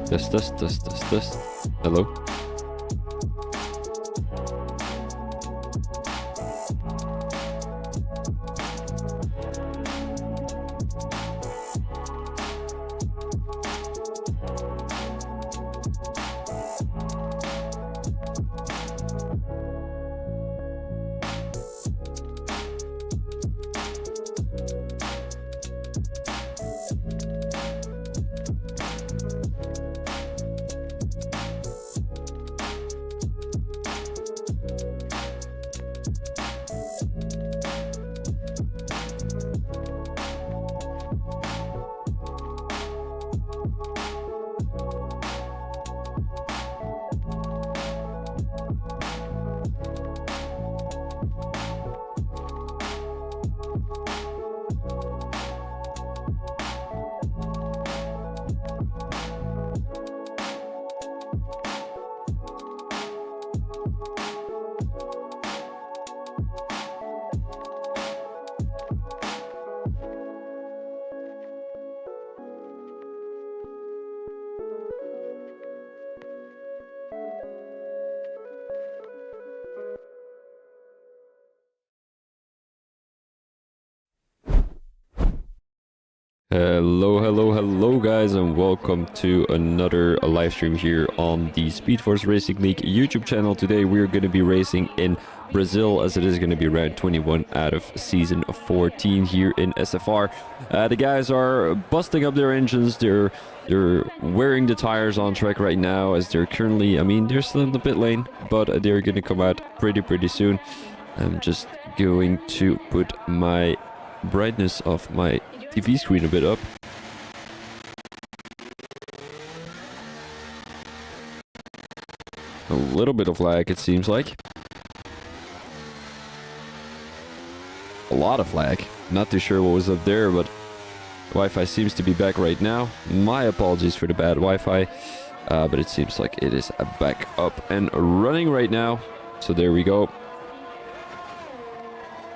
Test. Hello. Hello guys, and welcome to another live stream here on the Speed Force Racing League YouTube channel. Today we're going to be racing in Brazil, as it is going to be round 21 out of season 14 here in SFR. The guys are busting up their engines. They're wearing the tires on track right now, as they're currently, they're still in the pit lane, but they're going to come out pretty soon. I'm just going to put my brightness of my TV screen a bit up. A little bit of lag, it seems like. A lot of lag. Not too sure what was up there, but Wi-Fi seems to be back right now. My apologies for the bad Wi-Fi, but it seems like it is back up and running right now. So there we go.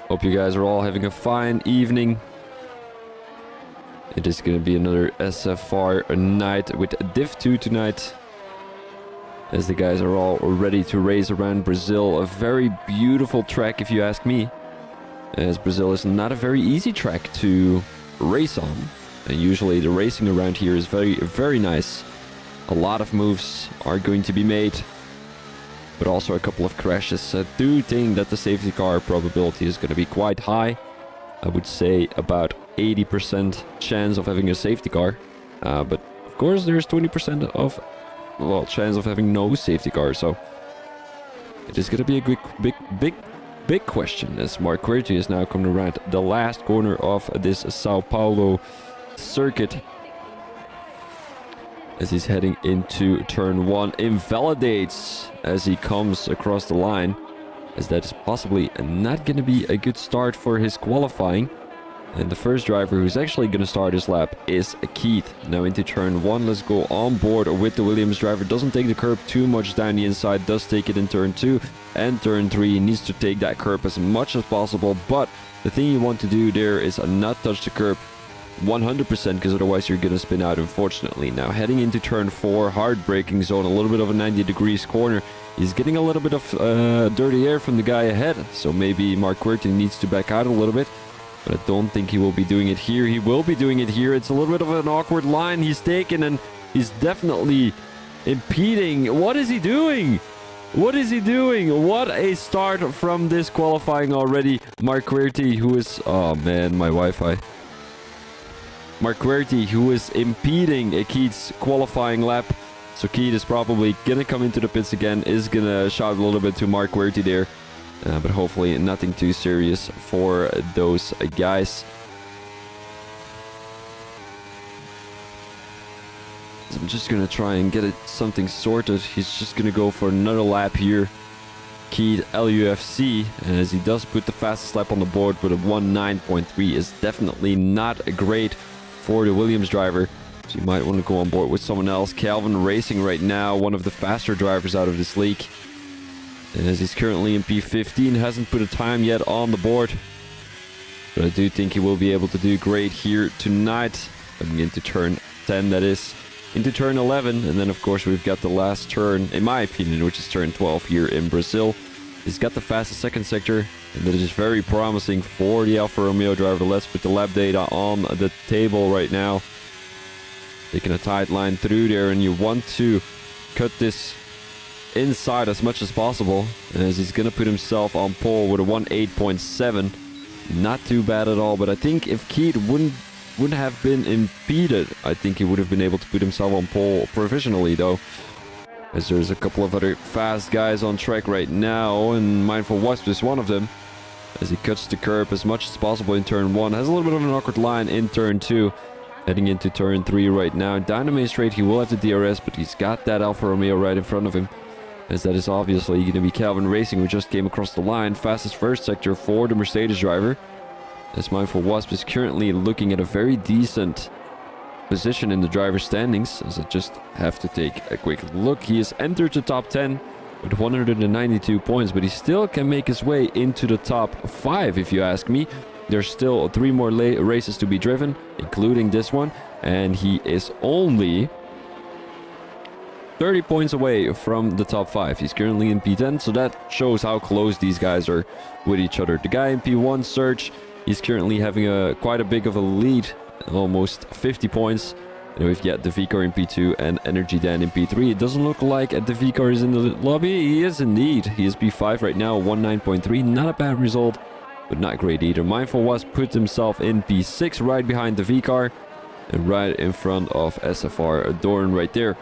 Hope you guys are all having a fine evening. It is going to be another SFR night with Div 2 tonight, as the guys are all ready to race around Brazil. A very beautiful track, if you ask me, as Brazil is not a very easy track to race on. And usually the racing around here is very nice. A lot of moves are going to be made, but also a couple of crashes. I do think that the safety car probability is going to be quite high. I would say about 80% chance of having a safety car, but of course there's 20% of chance of having no safety car. So it is going to be a big question, as Mark Querty is now coming around the last corner of this Sao Paulo circuit, as he's heading into turn 1. Invalidates as he comes across the line, as that is possibly not going to be a good start for his qualifying. And the first driver who's actually going to start his lap is Keith. Now into turn 1, let's go on board with the Williams driver. Doesn't take the curb too much down the inside, does take it in turn 2 and turn 3. He needs to take that curb as much as possible, but the thing you want to do there is not touch the curb 100%, because otherwise you're going to spin out, unfortunately. Now heading into turn 4, hard braking zone, a little bit of a 90 degrees corner. He's getting a little bit of dirty air from the guy ahead, so maybe Mark Querty needs to back out a little bit. But I don't think he will be doing it here. He will be doing it here. It's a little bit of an awkward line he's taken, and he's definitely impeding. What is he doing? What is he doing? What a start from this qualifying already. Mark Querty, who is... Oh man, my Wi-Fi. Mark Querty, who is impeding Keith's qualifying lap. So Keith is probably going to come into the pits again, is going to shout a little bit to Mark Querty there. But hopefully nothing too serious for those guys. So I'm just going to try and get something sorted. He's just going to go for another lap here. Keith LUFC, as he does put the fastest lap on the board with a 1:09.3, is definitely not great for the Williams driver. So you might want to go on board with someone else. Calvin Racing right now, one of the faster drivers out of this league. And as he's currently in P15, hasn't put a time yet on the board. But I do think he will be able to do great here tonight. Coming into turn 10, that is. into turn 11. And then, of course, we've got the last turn, in my opinion, which is turn 12 here in Brazil. He's got the fastest second sector, and that is very promising for the Alfa Romeo driver. Let's put the lap data on the table right now. Taking a tight line through there, and you want to cut this inside as much as possible, as he's gonna put himself on pole with a 1.8.7. Not too bad at all, but I think if Keith wouldn't have been impeded, I think he would have been able to put himself on pole provisionally, though, as there's a couple of other fast guys on track right now, and Mindful Wasp is one of them, as he cuts the curb as much as possible in turn 1. Has a little bit of an awkward line in turn 2, heading into turn 3 right now. Down the main straight, he will have the DRS, but he's got that Alfa Romeo right in front of him, as that is obviously going to be Calvin Racing, who just came across the line. Fastest first sector for the Mercedes driver, as Mindful Wasp is currently looking at a very decent position in the driver's standings, as I just have to take a quick look. He has entered the top 10 with 192 points, but he still can make his way into the top 5, if you ask me. There's still 3 more races to be driven, including this one, and he is only 30 points away from the top 5. He's currently in P10, so that shows how close these guys are with each other. The guy in P1, Surge, he's currently having quite a big of a lead, almost 50 points. And we've got the V-Car in P2 and Energy Dan in P3. It doesn't look like the V-Car is in the lobby. He is indeed. He is P5 right now, 19.3. Not a bad result, but not great either. Mindful Wasp put himself in P6 right behind the V-Car and right in front of SFR Dorn right there.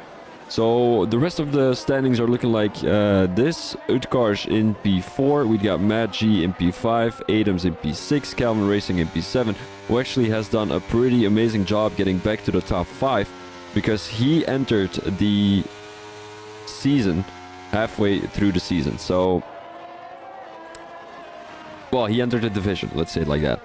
So the rest of the standings are looking like this. Utkarsh in P4. We got Matt G in P5. Adams in P6. Calvin Racing in P7. Who actually has done a pretty amazing job getting back to the top 5. Because he entered the season halfway through the season. So, well, he entered the division. Let's say it like that.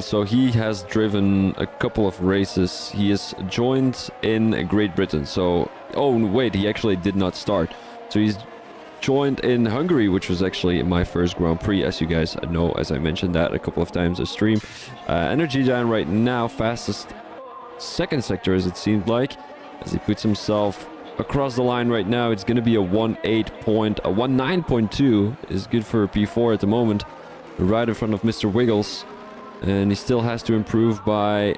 So he has driven a couple of races. He is joined in Great Britain. So, oh wait, he actually did not start. So he's joined in Hungary, which was actually my first Grand Prix, as you guys know, as I mentioned that a couple of times a stream. Energy down right now, fastest second sector, as it seemed like, as he puts himself across the line right now. It's going to be a 19.2 is good for a P4 at the moment, right in front of Mr. Wiggles. And he still has to improve by a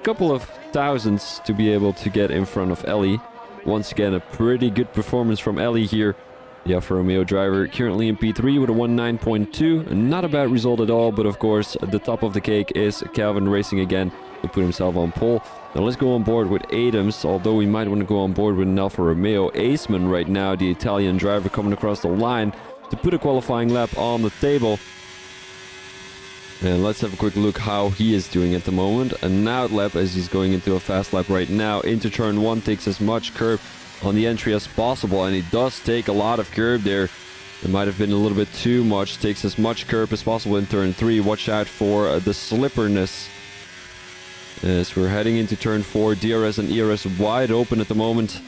couple of thousandths to be able to get in front of Ellie. Once again, a pretty good performance from Ellie here. The Alfa Romeo driver currently in P3 with a 19.2. Not a bad result at all, but of course, the top of the cake is Calvin Racing again, who put himself on pole. Now let's go on board with Adams, although we might want to go on board with an Alfa Romeo. Aceman right now, the Italian driver, coming across the line to put a qualifying lap on the table. And let's have a quick look how he is doing at the moment. An out lap, as he's going into a fast lap right now. Into turn 1, takes as much curb on the entry as possible. And he does take a lot of curb there. It might have been a little bit too much. Takes as much curb as possible in turn 3. Watch out for the slipperness. As we're heading into turn 4, DRS and ERS wide open at the moment.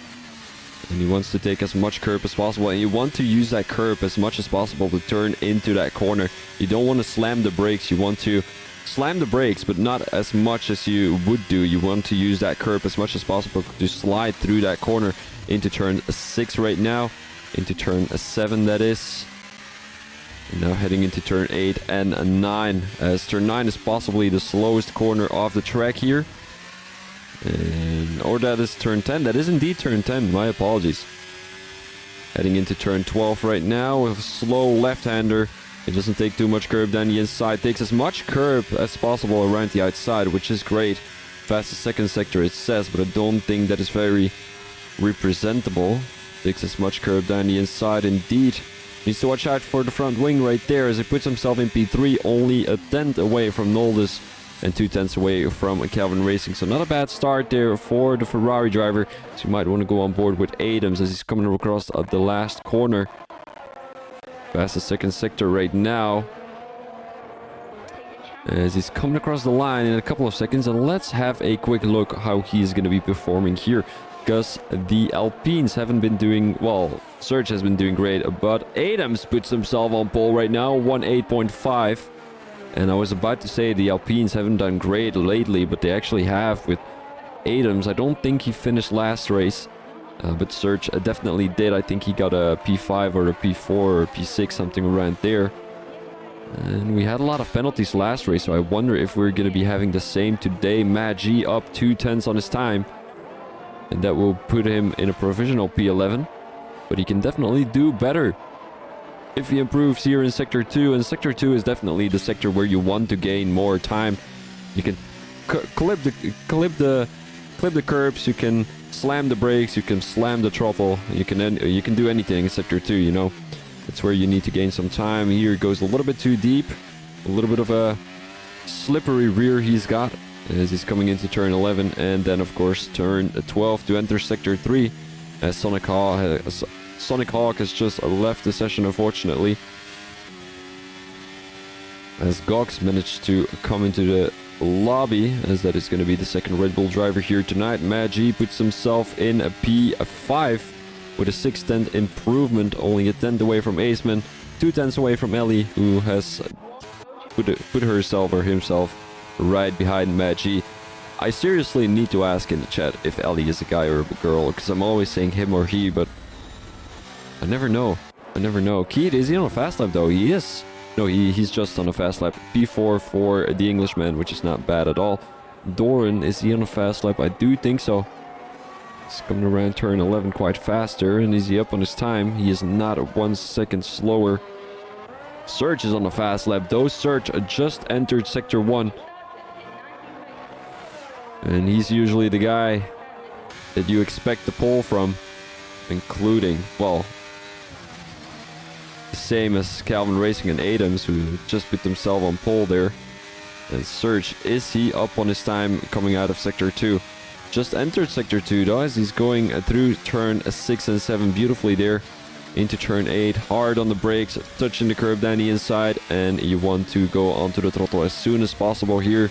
And he wants to take as much curb as possible. And you want to use that curb as much as possible to turn into that corner. You don't want to slam the brakes. You want to slam the brakes, but not as much as you would do. You want to use that curb as much as possible to slide through that corner into turn 6 right now. Into turn 7, that is. And now heading into turn 8 and 9. As turn 9 is possibly the slowest corner of the track here. Or that is turn 10. That is indeed turn 10. My apologies. Heading into turn 12 right now with a slow left-hander. It doesn't take too much curb down the inside. Takes as much curb as possible around the outside, which is great. Fastest second sector, it says, but I don't think that is very representable. Takes as much curb down the inside indeed. Needs to watch out for the front wing right there as he puts himself in P3, only a tenth away from Noldus and 2/10 away from Calvin Racing. So not a bad start there for the Ferrari driver. So you might want to go on board with Adams as he's coming across the last corner. Fastest second sector right now. As he's coming across the line in a couple of seconds. And let's have a quick look how he's going to be performing here. Because the Alpines haven't been doing, well, Surge has been doing great. But Adams puts himself on pole right now, 1.8.5. And I was about to say the Alpines haven't done great lately, but they actually have with Adams. I don't think he finished last race, but Serge definitely did. I think he got a P5 or a P4 or a P6, something around there. And we had a lot of penalties last race, so I wonder if we're going to be having the same today. Matt G up 2/10 on his time. And that will put him in a provisional P11. But he can definitely do better if he improves here in Sector 2. And Sector 2 is definitely the sector where you want to gain more time. You can clip the curbs, you can slam the brakes, you can slam the throttle. You can do anything in Sector 2, you know. That's where you need to gain some time. Here it goes a little bit too deep. A little bit of a slippery rear he's got as he's coming into turn 11. And then, of course, turn 12 to enter Sector 3. As Sonic Hawk has just left the session, unfortunately. As Gox managed to come into the lobby, as that is going to be the second Red Bull driver here tonight. Maggi puts himself in a P5. With a 6/10 improvement, only a 10th away from Aceman, 2/10 away from Ellie, who has put herself or himself right behind Maggi. I seriously need to ask in the chat if Ellie is a guy or a girl, because I'm always saying him or he, but I never know. Keith, is he on a fast lap though? He is. No, he's just on a fast lap. P4 for the Englishman, which is not bad at all. Doran, is he on a fast lap? I do think so. He's coming around turn 11 quite faster, and is he up on his time? He is not 1 second slower. Serge is on a fast lap, though. Serge just entered Sector 1. And he's usually the guy that you expect the pole from, including, well, the same as Calvin Racing and Adams, who just put themselves on pole there. And Serge, is he up on his time coming out of Sector 2? Just entered Sector 2 though, as he's going through turn 6 and 7 beautifully there. Into turn 8, hard on the brakes, touching the curb down the inside, and you want to go onto the throttle as soon as possible here.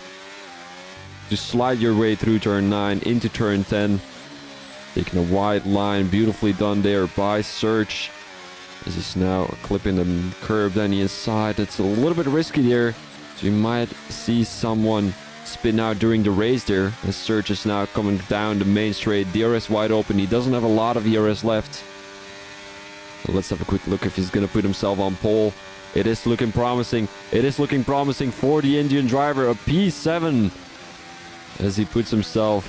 To slide your way through turn 9 into turn 10. Taking a wide line, beautifully done there by Serge. As he's now clipping the curb down the inside. It's a little bit risky there, so you might see someone spin out during the race there, as Serge is now coming down the main straight. DRS wide open. He doesn't have a lot of ERS left. So let's have a quick look if he's going to put himself on pole. It is looking promising. It is looking promising for the Indian driver. A P7 as he puts himself...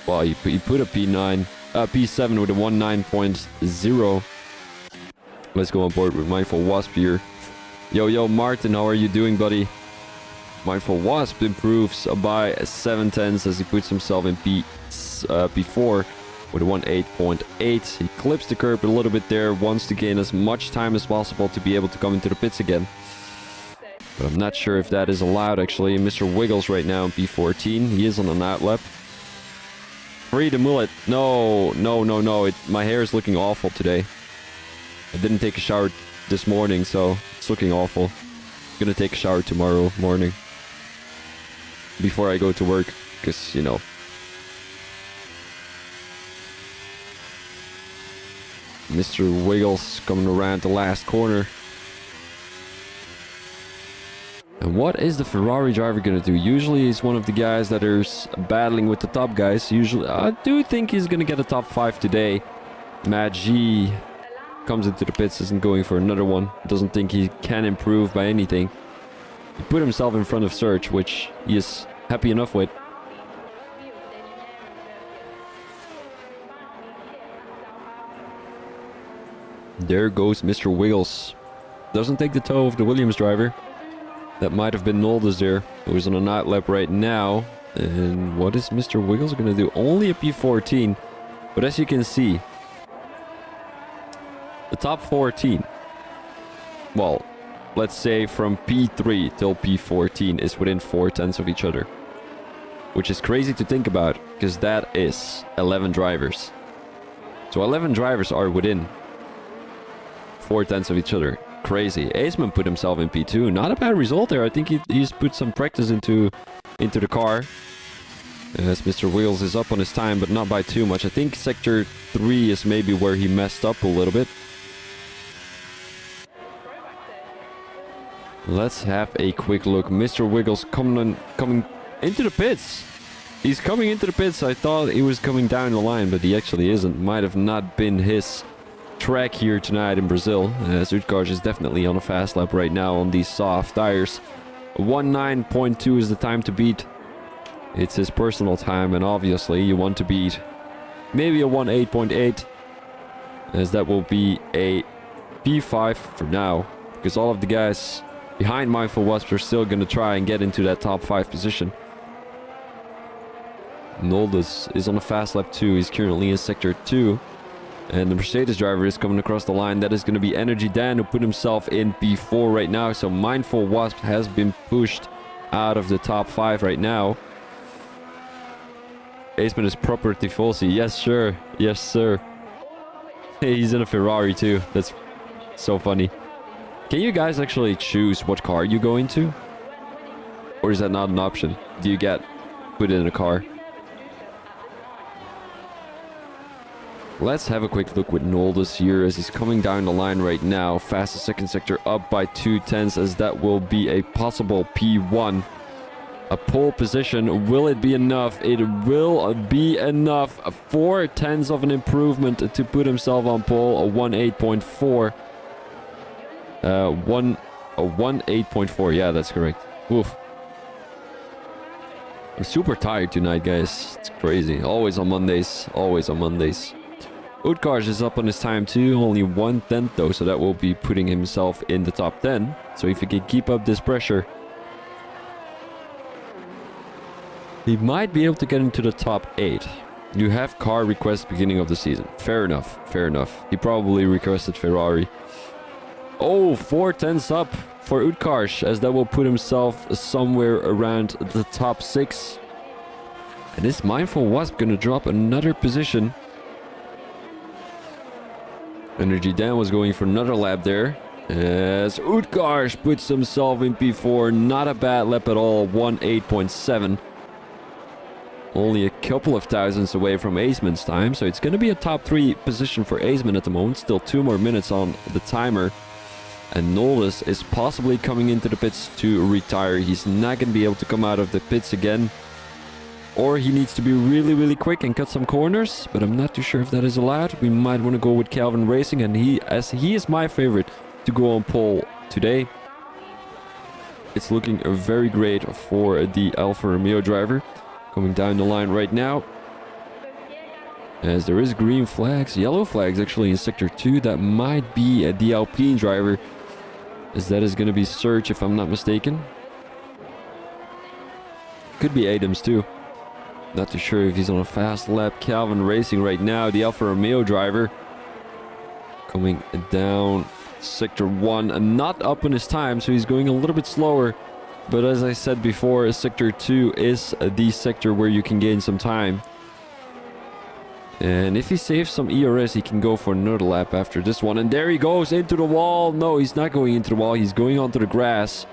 Well, he put a P7 with a 19.0. Let's go on board with Mindful Wasp here. Yo, Martin, how are you doing, buddy? Mindful Wasp improves by 7/10 as he puts himself in P4 with a 18.8. He clips the curb a little bit there, wants to gain as much time as possible to be able to come into the pits again. But I'm not sure if that is allowed, actually. Mr. Wiggles right now in P14. He is on an outlap. Free the mullet. No. My hair is looking awful today. I didn't take a shower this morning, so it's looking awful. I'm gonna take a shower tomorrow morning before I go to work, because, you know. Mr. Wiggles coming around the last corner. And what is the Ferrari driver gonna do? Usually he's one of the guys that is battling with the top guys. Usually, I do think he's gonna get a top 5 today. Matt G comes into the pits, isn't going for another one. Doesn't think he can improve by anything. He put himself in front of Serge, which he is happy enough with. There goes Mr. Wiggles. Doesn't take the toe of the Williams driver. That might have been Noldus there, who's on a night lap right now. And what is Mr. Wiggles going to do? Only a P14. But as you can see, the top 14, well, let's say from P3 till P14 is within 4/10 of each other. Which is crazy to think about, because that is 11 drivers. So 11 drivers are within 4/10 of each other. Crazy. Aceman put himself in P2. Not a bad result there. I think he's put some practice into the car. As Mr. Wheels is up on his time, but not by too much. I think Sector 3 is maybe where he messed up a little bit. Let's have a quick look. Mr. Wiggles coming into the pits. He's coming into the pits. I thought he was coming down the line, but he actually isn't. Might have not been his track here tonight in Brazil. As Utkarsh is definitely on a fast lap right now on these soft tires. 1:9.2 is the time to beat. It's his personal time, and obviously you want to beat maybe a 1:8.8, as that will be a P5 for now, because all of the guys behind Mindful Wasp are still going to try and get into that top 5 position. Noldus is on a fast lap 2. He's currently in sector 2. And the Mercedes driver is coming across the line. That is going to be Energy Dan, who put himself in P4 right now. So Mindful Wasp has been pushed out of the top 5 right now. Aceman is proper Tifosi. Yes, sir. Yes, sir. Hey, he's in a Ferrari too. That's so funny. Can you guys actually choose what car you go into? Or is that not an option? Do you get put in a car? Let's have a quick look with Noldus here as he's coming down the line right now. Fastest second sector up by 2/10, as that will be a possible P1. A pole position. Will it be enough? It will be enough. 4/10 of an improvement to put himself on pole. A 1:8.4. 1:8.4. Yeah, that's correct. Oof. I'm super tired tonight, guys. It's crazy. Always on Mondays. Always on Mondays. Utkarsh is up on his time too, only 1/10 though, so that will be putting himself in the top 10. So if he can keep up this pressure, he might be able to get into the top 8. You have car requests beginning of the season. Fair enough, fair enough. He probably requested Ferrari. Oh, 4/10 up for Utkarsh, as that will put himself somewhere around the top 6. And is Mindful Wasp gonna drop another position? Energy Dan was going for another lap there, as Utkarsh puts himself in P4. Not a bad lap at all, 1:8.7. Only a couple of thousandths away from Aceman's time, so it's going to be a top 3 position for Aceman at the moment. Still 2 more minutes on the timer. And Noldus is possibly coming into the pits to retire. He's not going to be able to come out of the pits again. Or he needs to be really, really quick and cut some corners, but I'm not too sure if that is allowed. We might want to go with Calvin Racing, and he is my favorite to go on pole today. It's looking very great for the Alfa Romeo driver. Coming down the line right now. As there is green flags, yellow flags actually in sector 2. That might be the Alpine driver, as that is going to be Serge if I'm not mistaken. Could be Adams too. Not too sure if he's on a fast lap. Calvin Racing right now, the Alfa Romeo driver. Coming down sector 1 and not up on his time, so he's going a little bit slower. But as I said before, sector 2 is the sector where you can gain some time. And if he saves some ERS, he can go for another lap after this one. And there he goes into the wall. No, he's not going into the wall. He's going onto the grass.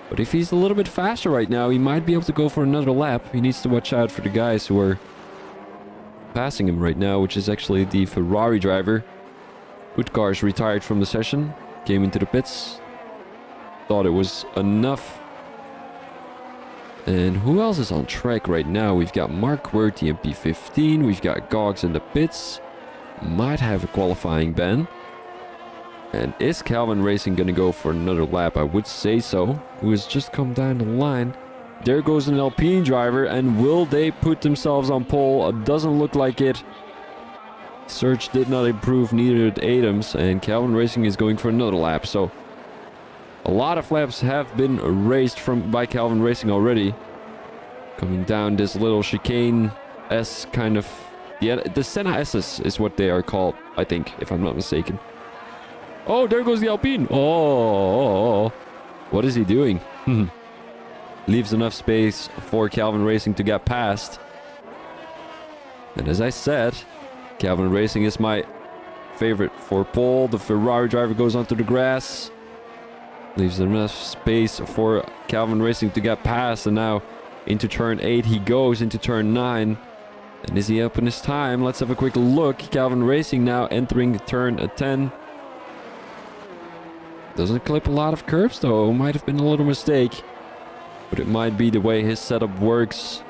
But if he's a little bit faster right now, he might be able to go for another lap. He needs to watch out for the guys who are passing him right now, which is actually the Ferrari driver. Utkarsh retired from the session, came into the pits. Thought it was enough. And who else is on track right now? We've got Mark Quirty in P15. We've got Gogs in the pits. Might have a qualifying ban. And is Calvin Racing going to go for another lap? I would say so. Who has just come down the line. There goes an Alpine driver. And will they put themselves on pole? It doesn't look like it. Serge did not improve, neither did Adams. And Calvin Racing is going for another lap. So a lot of laps have been raced by Calvin Racing already. Coming down this little chicane S kind of... Yeah, the Senna S's is what they are called, I think, if I'm not mistaken. Oh, there goes the Alpine. Oh. What is he doing? Leaves enough space for Calvin Racing to get past. And as I said, Calvin Racing is my favorite for pole. The Ferrari driver goes onto the grass. Leaves enough space for Calvin Racing to get past. And now into turn 8 he goes, into turn 9. And is he up in his time? Let's have a quick look. Calvin Racing now entering turn 10. Doesn't clip a lot of curves though. Might have been a little mistake. But it might be the way his setup works.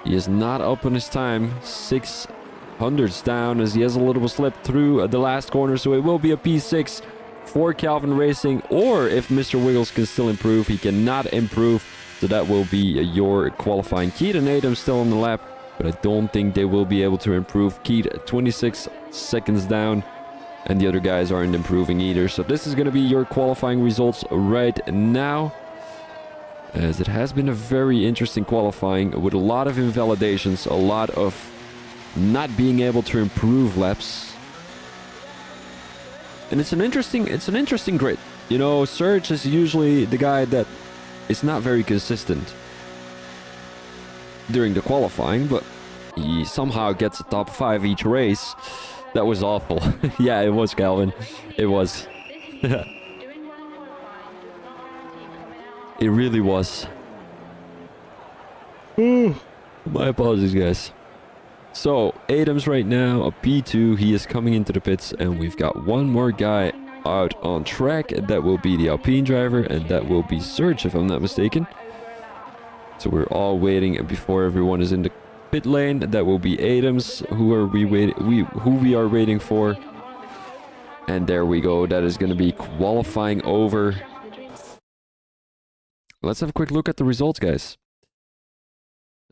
He is not up on his time. 600s down as he has a little slip through the last corner. So it will be a P6 for Calvin Racing. Or if Mr. Wiggles can still improve, he cannot improve. So that will be your qualifying. Keith and Adams still on the lap, but I don't think they will be able to improve. Keith 26 seconds down, and the other guys aren't improving either. So this is going to be your qualifying results right now, as it has been a very interesting qualifying with a lot of invalidations, a lot of not being able to improve laps. And it's an interesting grid. You know, Serge is usually the guy that is not very consistent during the qualifying, but he somehow gets a top 5 each race. That was awful. Yeah, it was, Calvin. It was. It really was. My apologies, guys. So, Adams right now, a P2. He is coming into the pits, and we've got one more guy out on track. That will be the Alpine driver, and that will be Serge, if I'm not mistaken. So we're all waiting before everyone is in the pit lane. That will be Adams, who we are waiting for. And there we go. That is going to be qualifying over. Let's have a quick look at the results, guys.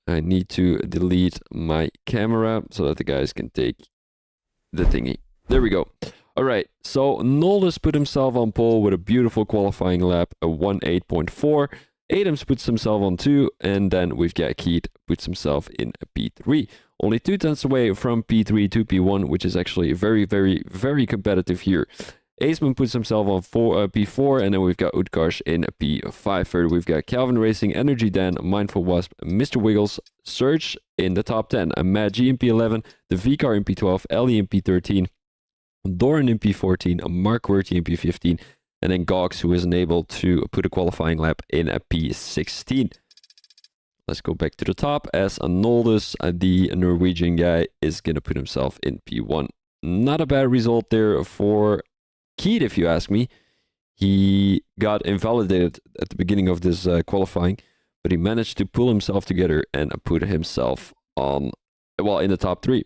I need to delete my camera so that the guys can take the thingy. There we go. All right. So Noldus put himself on pole with a beautiful qualifying lap, a 1:8.4. Adams puts himself on 2, and then we've got Keith puts himself in a P3. Only 2 tenths away from P3 to P1, which is actually very, very, very competitive here. Aceman puts himself on P4, and then we've got Utkarsh in P5. Third, we've got Calvin Racing, Energy Dan, Mindful Wasp, Mr. Wiggles, Serge in the top 10, Matt G in P11, the VCar in P12, Ellie in P13, Doran in P14, Mark Werty in P15, and then Gox, who isn't able to put a qualifying lap in a P16. Let's go back to the top, as Anoldus, the Norwegian guy, is going to put himself in P1. Not a bad result there for Keith, if you ask me. He got invalidated at the beginning of this qualifying, but he managed to pull himself together and put himself on, well, in the top 3.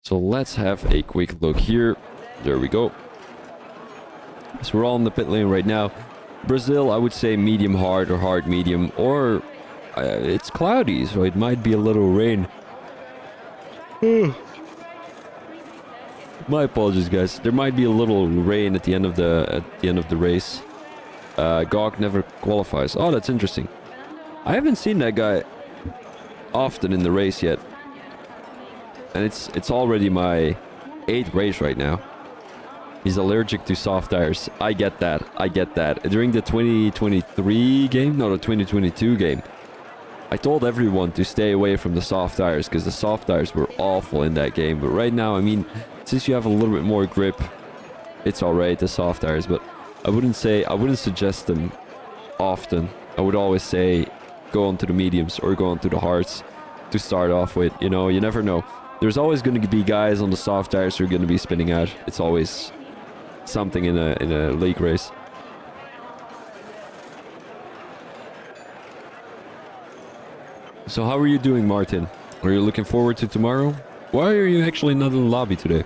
So let's have a quick look here. There we go. So we're all in the pit lane right now. Brazil, I would say medium hard or hard medium, or it's cloudy, so it might be a little rain. My apologies, guys. There might be a little rain at the end of the race. Gog never qualifies. Oh, that's interesting. I haven't seen that guy often in the race yet, and it's already my 8th race right now. He's allergic to soft tires. I get that. I get that. During the 2023 game, no, the 2022 game, I told everyone to stay away from the soft tires because the soft tires were awful in that game. But right now, I mean, since you have a little bit more grip, it's alright, the soft tires. But I wouldn't suggest them often. I would always say go on to the mediums or go on to the hards to start off with. You know, you never know. There's always going to be guys on the soft tires who are going to be spinning out. It's always something in a league race. So how are you doing, Martin? Are you looking forward to tomorrow? Why are you actually not in the lobby today?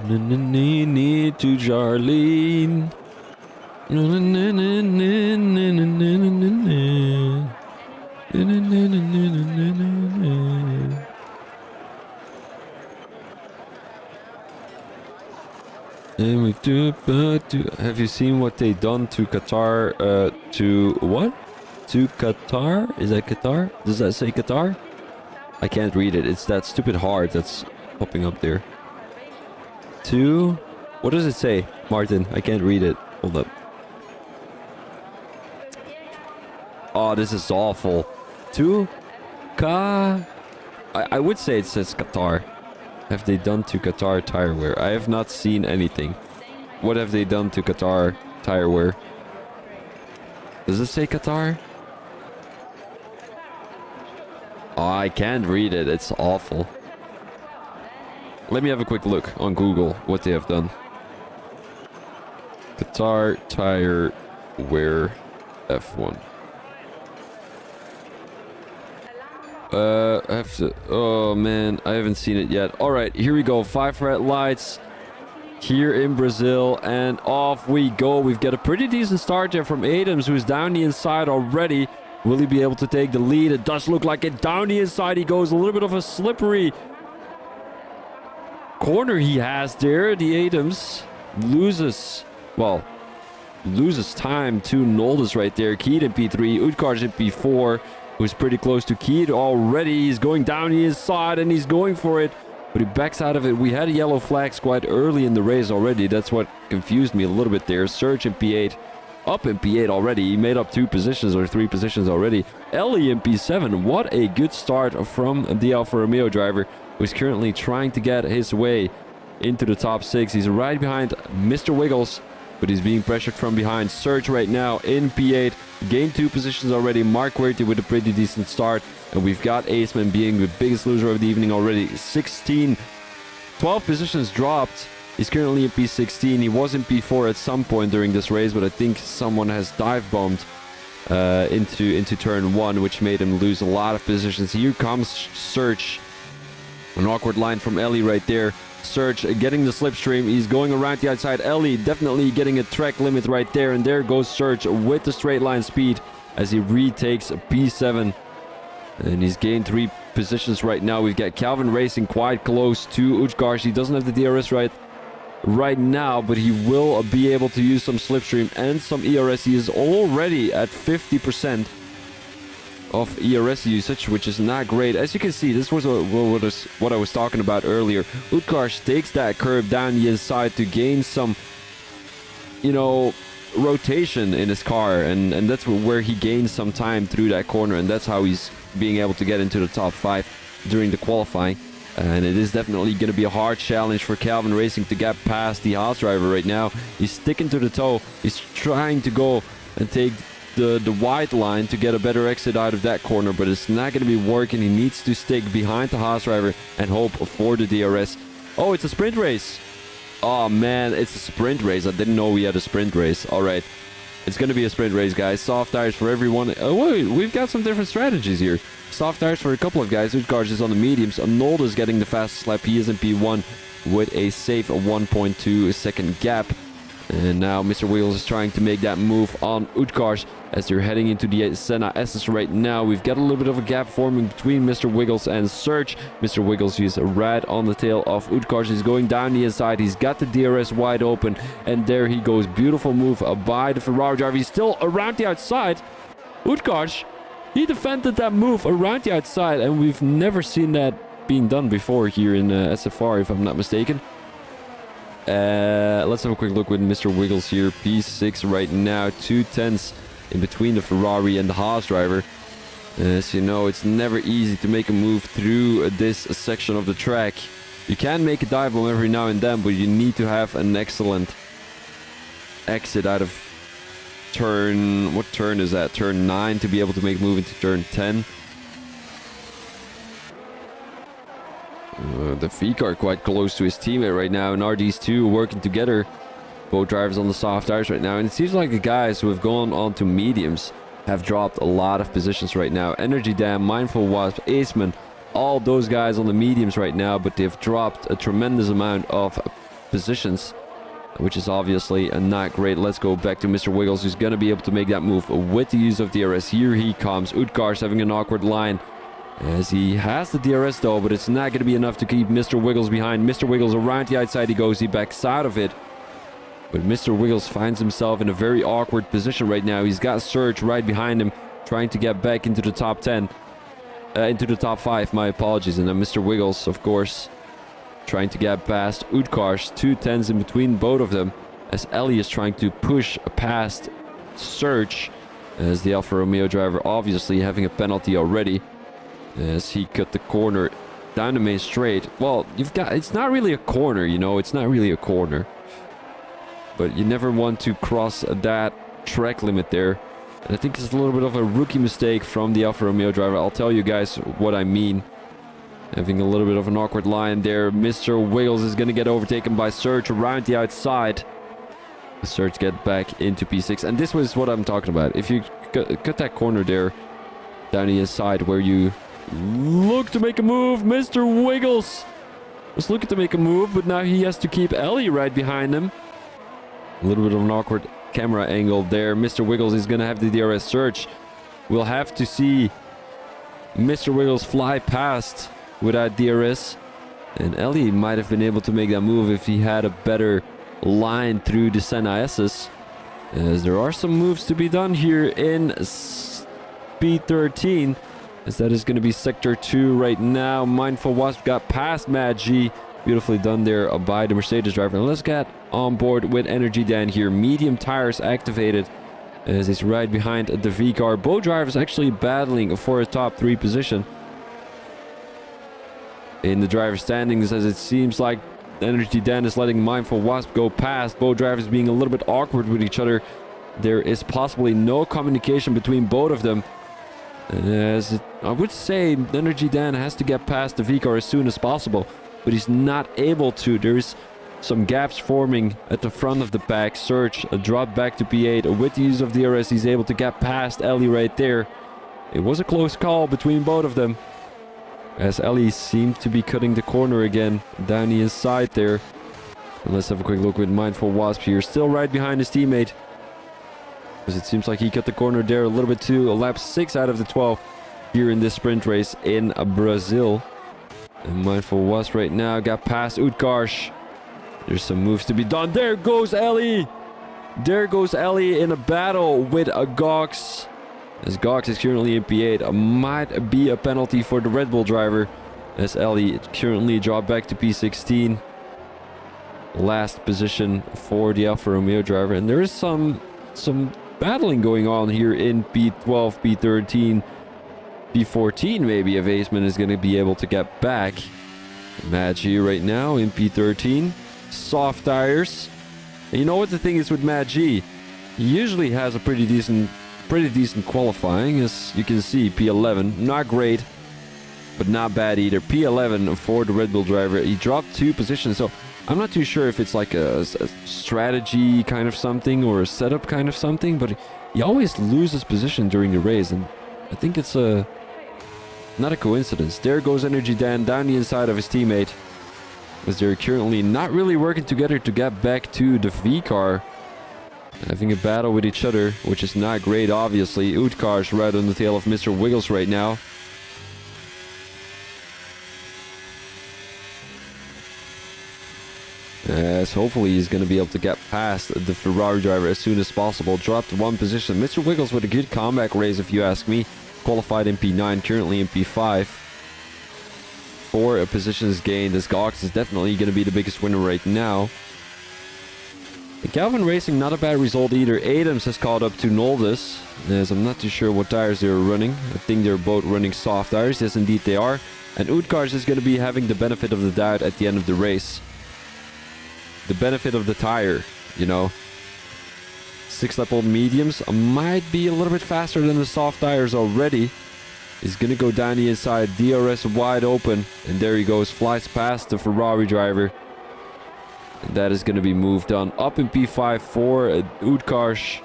Need to Jarlene. And we do, have you seen what they done to Qatar? To what? To Qatar? Is that Qatar? Does that say Qatar? I can't read it. It's that stupid heart that's popping up there. To, what does it say, Martin? I can't read it. Hold up. Oh, this is awful. To I would say it says Qatar. Have they done to Qatar tire wear? I have not seen anything. What have they done to Qatar tire wear? Does it say Qatar? Oh, I can't read it. It's awful. Let me have a quick look on Google what they have done. Qatar tire wear F1. I have to... Oh, man. I haven't seen it yet. All right, here we go. 5 red lights here in Brazil. And off we go. We've got a pretty decent start there from Adams, who's down the inside already. Will he be able to take the lead? It does look like it. Down the inside he goes. A little bit of a slippery corner he has there. The Adams loses time to Noldes right there. Keed in P3, Utkar's in P4, who's pretty close to Keed already. He's going down the inside and he's going for it, but he backs out of it. We had yellow flags quite early in the race already. That's what confused me a little bit there. Serge in P8, up in P8 already. He made up 2 positions or 3 positions already. Ellie in P7. What a good start from the Alfa Romeo driver, who's currently trying to get his way into the top 6. He's right behind Mr. Wiggles, but he's being pressured from behind. Serge right now in P8. Gained 2 positions already. Mark Querty with a pretty decent start. And we've got Aceman being the biggest loser of the evening already. 12 positions dropped. He's currently in P16. He was in P4 at some point during this race, but I think someone has dive bombed into turn 1, which made him lose a lot of positions. Here comes Serge. An awkward line from Ellie right there. Serge getting the slipstream. He's going around the outside. Ellie definitely getting a track limit right there. And there goes Serge with the straight line speed as he retakes P7. And he's gained 3 positions right now. We've got Calvin racing quite close to Utkarsh. He doesn't have the DRS right now, but he will be able to use some slipstream and some ERS. He is already at 50% of ERS usage, which is not great. As you can see, this was what I was talking about earlier. Utkarsh takes that curve down the inside to gain some, rotation in his car, and that's where he gains some time through that corner, and that's how he's being able to get into the top 5 during the qualifying. And it is definitely going to be a hard challenge for Calvin Racing to get past the Haas driver right now. He's sticking to the toe. He's trying to go and take the wide line to get a better exit out of that corner, but it's not going to be working. He needs to stick behind the Haas driver and hope for the DRS. Oh, it's a sprint race. Oh man, it's a sprint race. I didn't know we had a sprint race. All right, it's going to be a sprint race, guys. Soft tires for everyone. Oh wait, we've got some different strategies here. Soft tires for a couple of guys. Utkarsh is on the mediums. Arnold is getting the fastest lap. He is in P1 with a safe 1.2 second gap. And now Mr. Wiggles is trying to make that move on Utkarsh as they're heading into the Senna S's right now. We've got a little bit of a gap forming between Mr. Wiggles and Serge. Mr. Wiggles is right on the tail of Utkarsh. He's going down the inside. He's got the DRS wide open. And there he goes. Beautiful move by the Ferrari driver. He's still around the outside. Utkarsh, he defended that move around the outside. And we've never seen that being done before here in SFR, if I'm not mistaken. Let's have a quick look with Mr. Wiggles here. P6 right now, 2/10 in between the Ferrari and the Haas driver. As you know, it's never easy to make a move through this section of the track. You can make a dive bomb every now and then, but you need to have an excellent exit out of turn... What turn is that? Turn 9 to be able to make a move into turn 10. The V-car quite close to his teammate right now, and RD's2 working together. Both drivers on the soft tires right now, and it seems like the guys who have gone on to mediums have dropped a lot of positions right now. Energy Dam, Mindful Wasp, Aceman, all those guys on the mediums right now, but they've dropped a tremendous amount of positions, which is obviously not great. Let's go back to Mr. Wiggles, who's going to be able to make that move with the use of DRS. Here he comes. Utkarsh having an awkward line, as he has the DRS though, but it's not going to be enough to keep Mr. Wiggles behind. Mr. Wiggles around the outside he goes. He backs out of it. But Mr. Wiggles finds himself in a very awkward position right now. He's got Serge right behind him, trying to get back into the top 10. Into the top 5, my apologies. And then Mr. Wiggles, of course, trying to get past Utkarsh. 2/10 in between both of them, as Ellie is trying to push past Serge, as the Alfa Romeo driver obviously having a penalty already, as he cut the corner down the main straight. Well, it's not really a corner, it's not really a corner, but you never want to cross that track limit there. And I think it's a little bit of a rookie mistake from the Alfa Romeo driver. I'll tell you guys what I mean Having a little bit of an awkward line there. Mr. Wiggles is going to get overtaken by Surge around the outside. Surge get back into P6. And this was what I'm talking about. If you cut that corner there down the inside where you look to make a move, Mr. Wiggles was looking to make a move, but now he has to keep Ellie right behind him. A little bit of an awkward camera angle there. Mr. Wiggles is going to have the DRS. Surge will have to see Mr. Wiggles fly past without DRS. And Ellie might have been able to make that move if he had a better line through the Senna S's. As there are some moves to be done here in P13. As that is going to be Sector 2 right now. Mindful Wasp got past Mad G. Beautifully done there by the Mercedes driver. And let's get on board with Energy Dan here. Medium tires activated as he's right behind the V car. Both drivers actually battling for a top 3 position in the driver standings, as it seems like Energy Dan is letting Mindful Wasp go past. Both drivers being a little bit awkward with each other. There is possibly no communication between both of them. As I would say, Energy Dan has to get past the V car as soon as possible, but he's not able to. There's some gaps forming at the front of the pack. Surge dropped back to P8. With the use of DRS, he's able to get past Ellie right there. It was a close call between both of them, as Ellie seemed to be cutting the corner again down the inside there. And let's have a quick look with Mindful Wasp here. Still right behind his teammate, because it seems like he cut the corner there a little bit too. A lap 6 out of the 12 here in this sprint race in Brazil. And Mindful Wasp right now got past Utkarsh. There's some moves to be done. There goes Ellie. There goes Ellie in a battle with a Gox. As Gox is currently in P8. Might be a penalty for the Red Bull driver, as Ellie currently dropped back to P16. Last position for the Alfa Romeo driver. And there is some battling going on here in P12, P13, P14 maybe, if Aceman is going to be able to get back. Magi right now in P13. Soft tires. And you know what the thing is with Magi? He usually has a pretty decent qualifying, as you can see. P11, not great, but not bad either. P11 for the Red Bull driver. He dropped 2 positions, so I'm not too sure if it's like a strategy kind of something or a setup kind of something, but he always loses position during the race, and I think it's not a coincidence. There goes Energy Dan down the inside of his teammate, as they're currently not really working together to get back to the V car. Having a battle with each other, which is not great, obviously. Utkarsh right on the tail of Mr. Wiggles right now. As hopefully he's going to be able to get past the Ferrari driver as soon as possible. Dropped 1 position. Mr. Wiggles with a good comeback race, if you ask me. Qualified in P9, currently in P5. 4 positions gained. This Gox is definitely going to be the biggest winner right now. And Calvin Racing, not a bad result either. Adams has caught up to Noldus, as I'm not too sure what tires they're running. I think they're both running soft tires. Yes, indeed they are. And Utkarsh is going to be having the benefit of the doubt at the end of the race. The benefit of the tire, you know. 6-lap-old mediums might be a little bit faster than the soft tires already. He's going to go down the inside. DRS wide open. And there he goes. Flies past the Ferrari driver. And that is going to be moved on. Up in P5 for Utkarsh.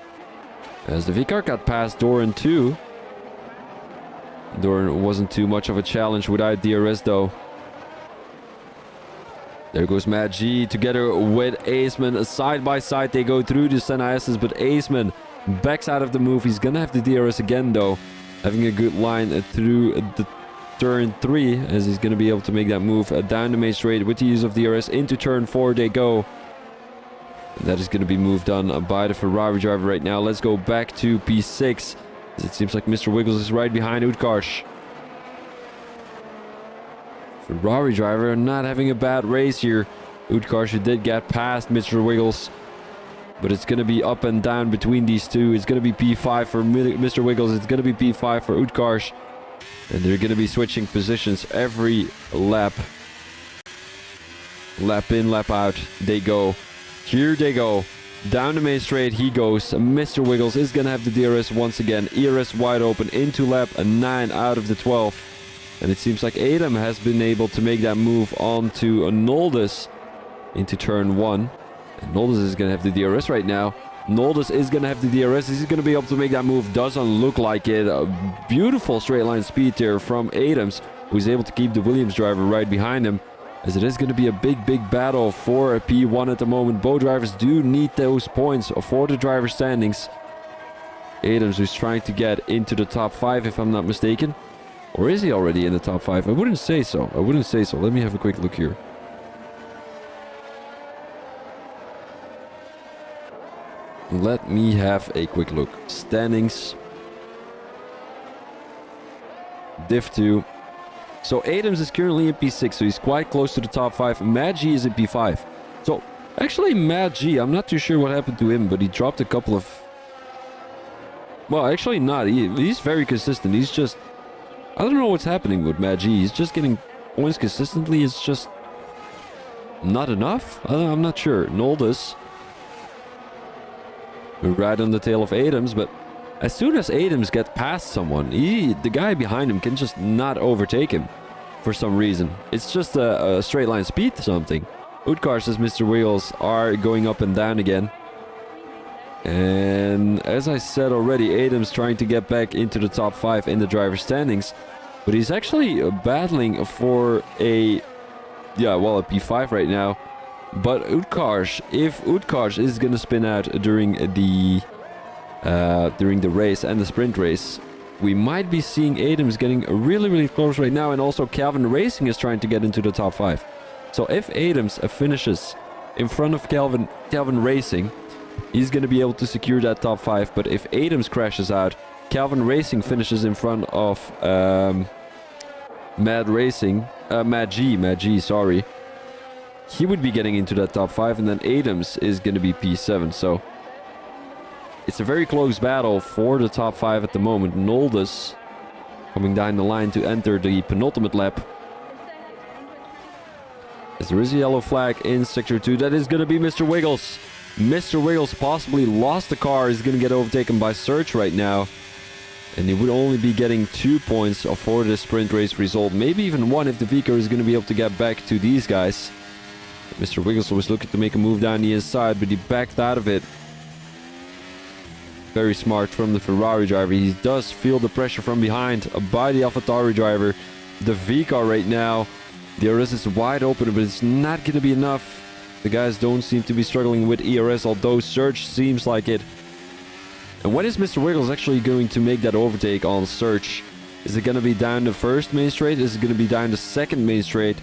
As the V-car got past Doran too. Doran wasn't too much of a challenge without DRS though. There goes Matt G together with Aceman. Side by side they go through the Senna S's, but Aceman backs out of the move. He's going to have the DRS again though. Having a good line through the turn 3, as he's going to be able to make that move down the main straight with the use of DRS. Into turn 4 they go. And that is going to be moved on by the Ferrari driver right now. Let's go back to P6. It seems like Mr. Wiggles is right behind Utkarsh. Ferrari driver not having a bad race here. Utkarsh did get past Mr. Wiggles, but it's going to be up and down between these two. It's going to be P5 for Mr. Wiggles. It's going to be P5 for Utkarsh. And they're going to be switching positions every lap. Lap in, lap out. They go. Here they go. Down the main straight he goes. Mr. Wiggles is going to have the DRS once again. ERS wide open into lap 9 out of the 12. And it seems like Adam has been able to make that move onto Noldus into turn 1. And Noldus is going to have the DRS right now. Noldus is going to have the DRS. He's going to be able to make that move. Doesn't look like it. A beautiful straight line speed there from Adams, who's able to keep the Williams driver right behind him. As it is going to be a big battle for a P1 at the moment. Both drivers do need those points for the driver standings. Adams is trying to get into the top 5, if I'm not mistaken. Or is he already in the top 5? I wouldn't say so. Let me have a quick look here. Let me have a quick look. Standings. Div 2. So Adams is currently in P6, so he's quite close to the top 5. Matt G is in P5. So actually Matt G, I'm not too sure what happened to him, but he dropped a couple of... Well, actually not. He's very consistent. He's just... I don't know what's happening with Matt G. He's just getting points consistently. It's just not enough. I'm not sure. Noldus, we're right on the tail of Adams, but as soon as Adams gets past someone, the guy behind him can just not overtake him for some reason. It's just a straight line speed something. Utkar's as Mr. Wiggles are going up and down again. And as I said already, Adams trying to get back into the top 5 in the driver standings. But he's actually battling for a P5 right now. But Utkarsh, if Utkarsh is going to spin out during the race and the sprint race, we might be seeing Adams getting really close right now. And also Calvin Racing is trying to get into the top 5. So if Adams finishes in front of Calvin Racing, he's going to be able to secure that top 5. But if Adams crashes out, Calvin Racing finishes in front of Matt G, sorry. He would be getting into that top 5, and then Adams is going to be P7. So it's a very close battle for the top 5 at the moment. Noldus coming down the line to enter the penultimate lap. As there is a yellow flag in Sector 2, that is going to be Mr. Wiggles. Mr. Wiggles possibly lost the car, is going to get overtaken by Search right now. And he would only be getting 2 points for the sprint race result. Maybe even 1 if the V-car is going to be able to get back to these guys. Mr. Wiggles was looking to make a move down the inside, but he backed out of it. Very smart from the Ferrari driver. He does feel the pressure from behind by the AlphaTauri driver. The V-car right now, the ERS is wide open, but it's not going to be enough. The guys don't seem to be struggling with ERS, although Search seems like it. And when is Mr. Wiggles actually going to make that overtake on Search? Is it going to be down the first main straight? Is it going to be down the second main straight?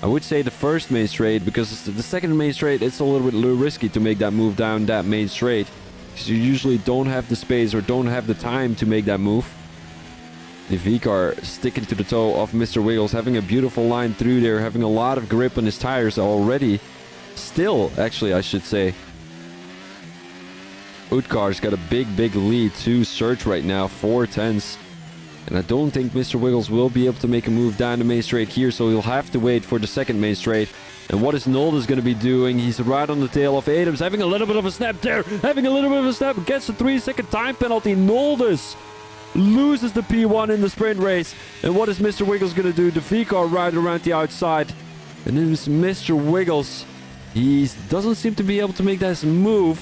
I would say the first main straight, because the second main straight, it's a little bit risky to make that move down that main straight. Because you usually don't have the space or don't have the time to make that move. The V-car sticking to the toe of Mr. Wiggles, having a beautiful line through there, having a lot of grip on his tires already. Still, actually, I should say. Utkar's got a big lead to Search right now, 4/10. And I don't think Mr. Wiggles will be able to make a move down the main straight here, so he'll have to wait for the second main straight. And what is Noldus going to be doing? He's right on the tail of Adams, having a little bit of a snap there. Gets a 3-second time penalty. Noldus loses the P1 in the sprint race. And what is Mr. Wiggles going to do? The V-car right around the outside. And then it's Mr. Wiggles. He doesn't seem to be able to make that move.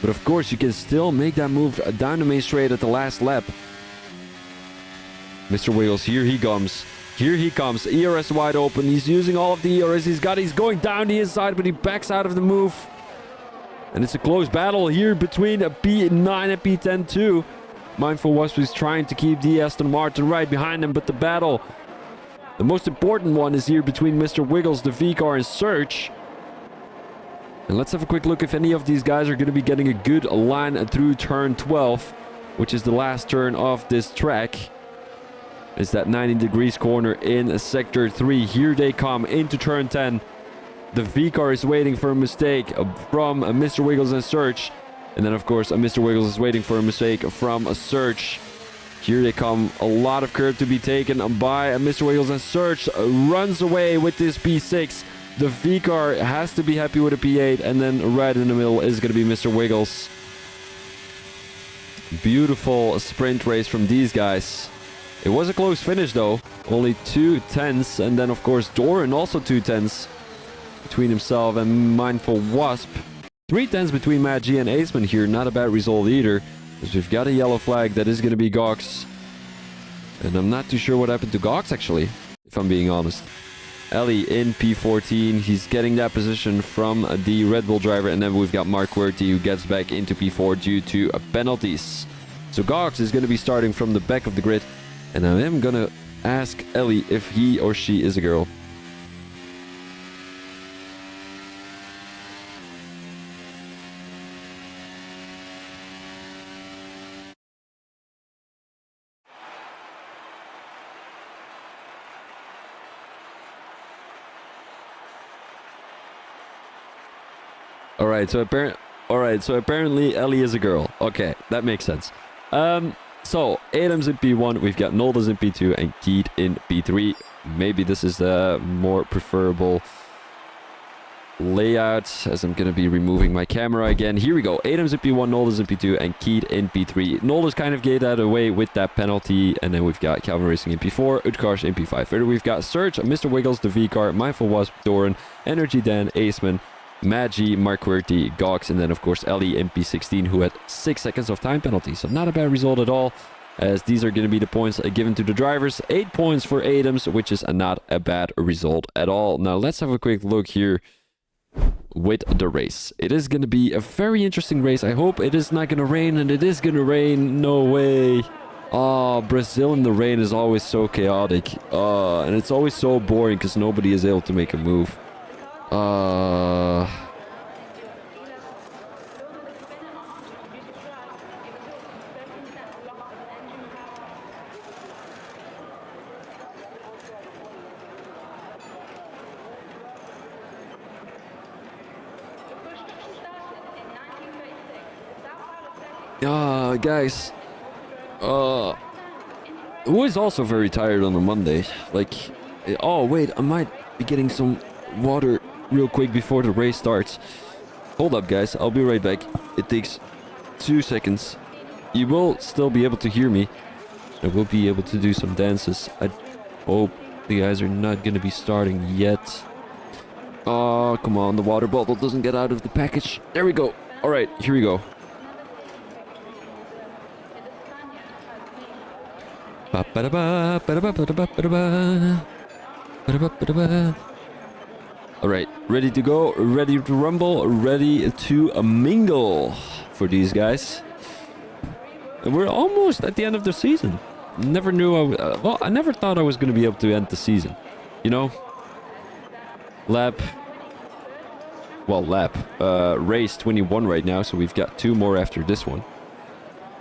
But of course, you can still make that move down the main straight at the last lap. Mr. Wiggles, here he comes. ERS wide open. He's using all of the ERS he's got. He's going down the inside, but he backs out of the move. And it's a close battle here between P9 and P10 too. Mindful was trying to keep the Aston Martin right behind him, but the most important one is here between Mr. Wiggles, the V-car, and Search. And let's have a quick look if any of these guys are going to be getting a good line through turn 12, which is the last turn of this track. It's that 90 degrees corner in Sector 3. Here they come into turn 10. The V-car is waiting for a mistake from Mr. Wiggles and Search. And then, of course, Mr. Wiggles is waiting for a mistake from Search. Here they come. A lot of curb to be taken by Mr. Wiggles, and Search runs away with this P6. The V-car has to be happy with a P8. And then right in the middle is going to be Mr. Wiggles. Beautiful sprint race from these guys. It was a close finish though. Only 2 tenths. And then of course Doran also 2 tenths between himself and Mindful Wasp. 3 tenths between Matt G and Aceman here. Not a bad result either. Because we've got a yellow flag. That is going to be Gox. And I'm not too sure what happened to Gox actually, if I'm being honest. Ellie in P14. He's getting that position from the Red Bull driver. And then we've got Mark Querty who gets back into P4 due to penalties. So Gox is going to be starting from the back of the grid. And I am going to ask Ellie if he or she is a girl. Alright, so apparently Ellie is a girl. Okay, that makes sense. So Adams in P1, we've got Noldas in P2 and Keat in P3. Maybe this is the more preferable layout, as I'm going to be removing my camera again. Here we go. Adams in P1, Noldas in P2 and Keat in P3. Noldas kind of gave that away with that penalty. And then we've got Calvin Racing in P4, Utkarsh in P5. Further, we've got Surge, Mr. Wiggles, the V-Car, Mindful Wasp, Doran, Energy Dan, Aceman, Magi, Mark Querty, Gox, and then of course Ellie in P16, who had 6 seconds of time penalty. So not a bad result at all, as these are going to be the points given to the drivers. 8 points for Adams, which is not a bad result at all. Now let's have a quick look here with the race. It is going to be a very interesting race. I hope it is not going to rain, and it is going to rain. No way. Oh, Brazil in the rain is always so chaotic. And it's always so boring because nobody is able to make a move. Guys. Who is also very tired on a Monday. Like, oh wait, I might be getting some water real quick before the race starts. Hold up, guys. I'll be right back. It takes 2 seconds. You will still be able to hear me. I will be able to do some dances. I hope the guys are not going to be starting yet. Oh, come on. The water bottle doesn't get out of the package. There we go. All right, here we go. Alright, ready to go, ready to rumble, ready to mingle for these guys. And we're almost at the end of the season. Never knew I never thought I was going to be able to end the season. You know? Race 21 right now, so we've got 2 more after this one.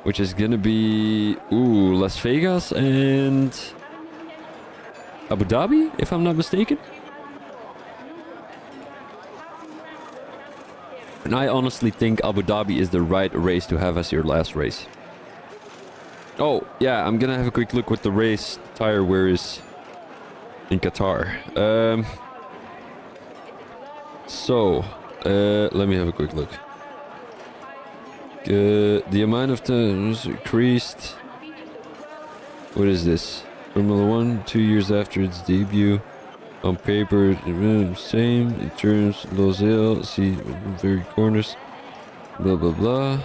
Which is gonna be, Las Vegas and Abu Dhabi, if I'm not mistaken. And I honestly think Abu Dhabi is the right race to have as your last race. Oh, yeah, I'm gonna have a quick look what the race tire wear is in Qatar. Let me have a quick look. The amount of time is increased. What is this? Formula 1, 2 years after its debut. On paper, same. In terms, Lozel, see very corners. Blah, blah, blah.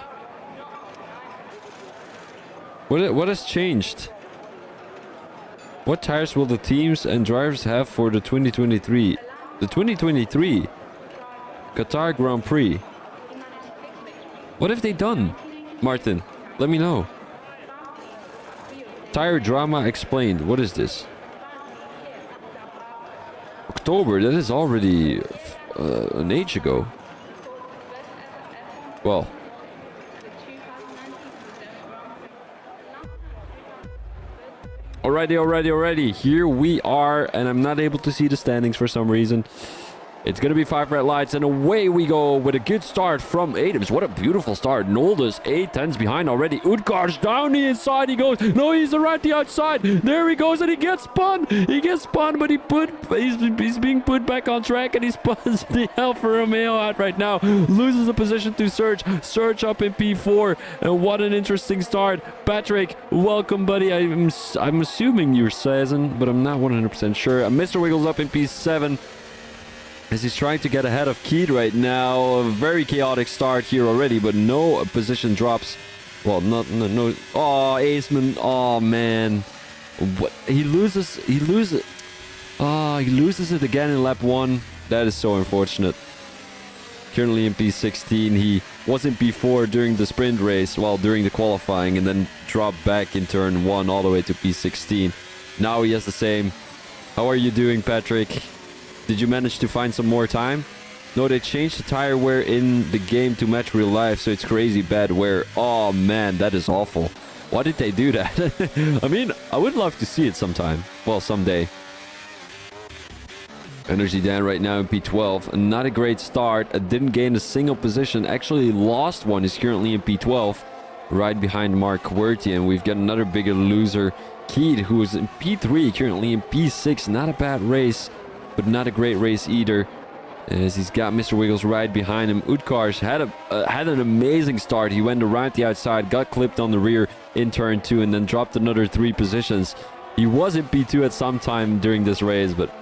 What has changed? What tires will the teams and drivers have for the 2023? The 2023 Qatar Grand Prix. What have they done? Martin, let me know. Tire drama explained. What is this? October, that is already an age ago. Well. Alrighty. Here we are, and I'm not able to see the standings for some reason. It's going to be 5 red lights, and away we go with a good start from Adams. What a beautiful start. Noldus 8 tenths behind already. Utkar's down the inside. He goes. No, he's around the outside. There he goes, and he gets spun. He gets spun, but he's being put back on track, and he spins the Alfa Romeo out right now. Loses the position to Serge. Serge up in P4, and what an interesting start. Patrick, welcome, buddy. I'm assuming you're Sazen, but I'm not 100% sure. Mr. Wiggles up in P7. As he's trying to get ahead of Keith right now. A very chaotic start here already, but no position drops. Well, no. Oh, Aceman. Oh, man. What? He loses it again in lap 1. That is so unfortunate. Currently in P16. He was in P4 during the sprint race, well, during the qualifying, and then dropped back in turn 1 all the way to P16. Now he has the same. How are you doing, Patrick? Did you manage to find some more time? No, they changed the tire wear in the game to match real life, so it's crazy bad wear. Oh man, that is awful. Why did they do that? I mean, I would love to see it sometime. Well, someday. Energy Dan right now in P12. Not a great start. Didn't gain a single position. Actually lost one. Is currently in P12. Right behind Mark Querty. And we've got another bigger loser. Keed, who is in P3. Currently in P6. Not a bad race, but not a great race either, as he's got Mr. Wiggles right behind him. Utkars had an amazing start. He went around the outside, got clipped on the rear in turn 2, and then dropped another 3 positions. He was in P2 at some time during this race, but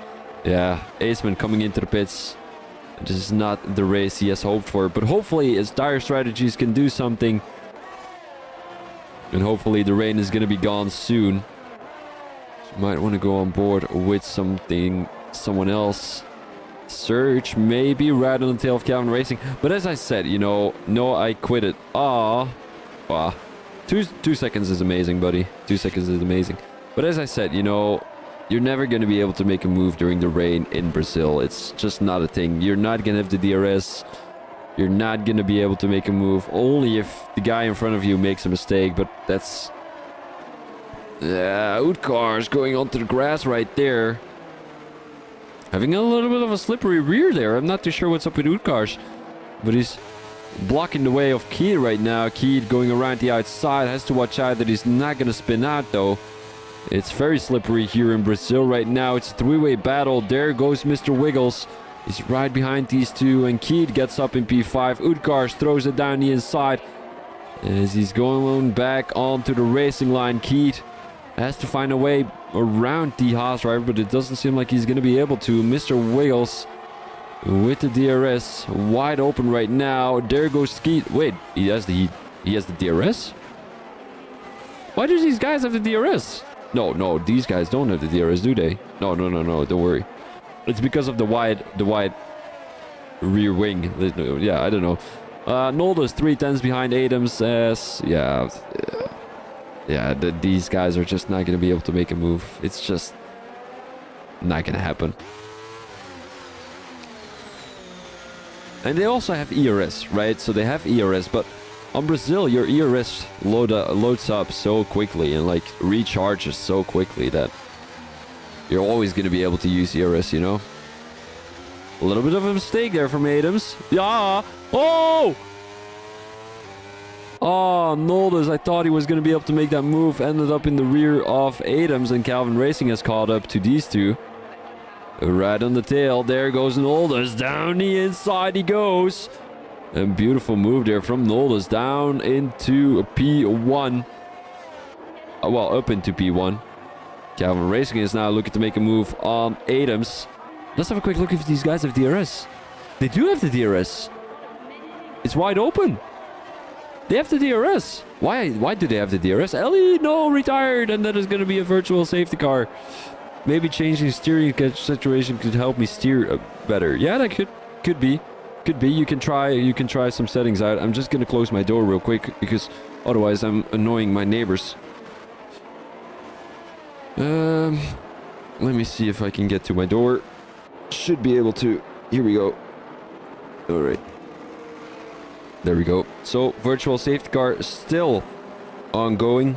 yeah, Aceman coming into the pits. This is not the race he has hoped for, but hopefully his tire strategies can do something, and hopefully the rain is going to be gone soon. So you might want to go on board with someone else. Surge maybe right on the tail of Calvin Racing, but as I said, you know, no, I quit it. Wow. 2 seconds is amazing, buddy. 2 seconds is amazing. But as I said, you know, you're never going to be able to make a move during the rain in Brazil. It's just not a thing. You're not going to have the DRS. You're not going to be able to make a move, only if the guy in front of you makes a mistake, but that's... Yeah, Utkar's going onto the grass right there. Having a little bit of a slippery rear there. I'm not too sure what's up with Utkars, but he's blocking the way of Keed right now. Keed going around the outside. Has to watch out that he's not going to spin out, though. It's very slippery here in Brazil right now. It's a 3-way battle. There goes Mr. Wiggles. He's right behind these two, and Keed gets up in P5. Utkars throws it down the inside as he's going back onto the racing line. Keed has to find a way around the Haas driver, but it doesn't seem like he's going to be able to. Mr. Wiggles with the DRS wide open right now. There goes Skeet. Wait, he has the DRS? Why do these guys have the DRS? No, these guys don't have the DRS, do they? No, don't worry. It's because of the wide rear wing. Yeah, I don't know. Noldus 3 tenths behind Adams. These guys are just not going to be able to make a move. It's just not going to happen. And they also have ERS, right? So they have ERS, but on Brazil, your ERS loads up so quickly and like recharges so quickly that you're always going to be able to use ERS, you know? A little bit of a mistake there from Adams. Yeah. Oh! Oh, Noldus, I thought he was going to be able to make that move. Ended up in the rear of Adams, and Calvin Racing has caught up to these two. Right on the tail. There goes Noldus. Down the inside he goes. A beautiful move there from Noldus. Down into P1. Well, up into P1. Calvin Racing is now looking to make a move on Adams. Let's have a quick look if these guys have DRS. They do have the DRS. It's wide open. They have the DRS. Why do they have the DRS? Ellie, no, retired. And that is going to be a virtual safety car. Maybe changing steering situation could help me steer better. Yeah, that could be. Could be. You can try some settings out. I'm just going to close my door real quick because otherwise I'm annoying my neighbors. Let me see if I can get to my door. Should be able to. Here we go. All right. There we go. So, virtual safety car still ongoing.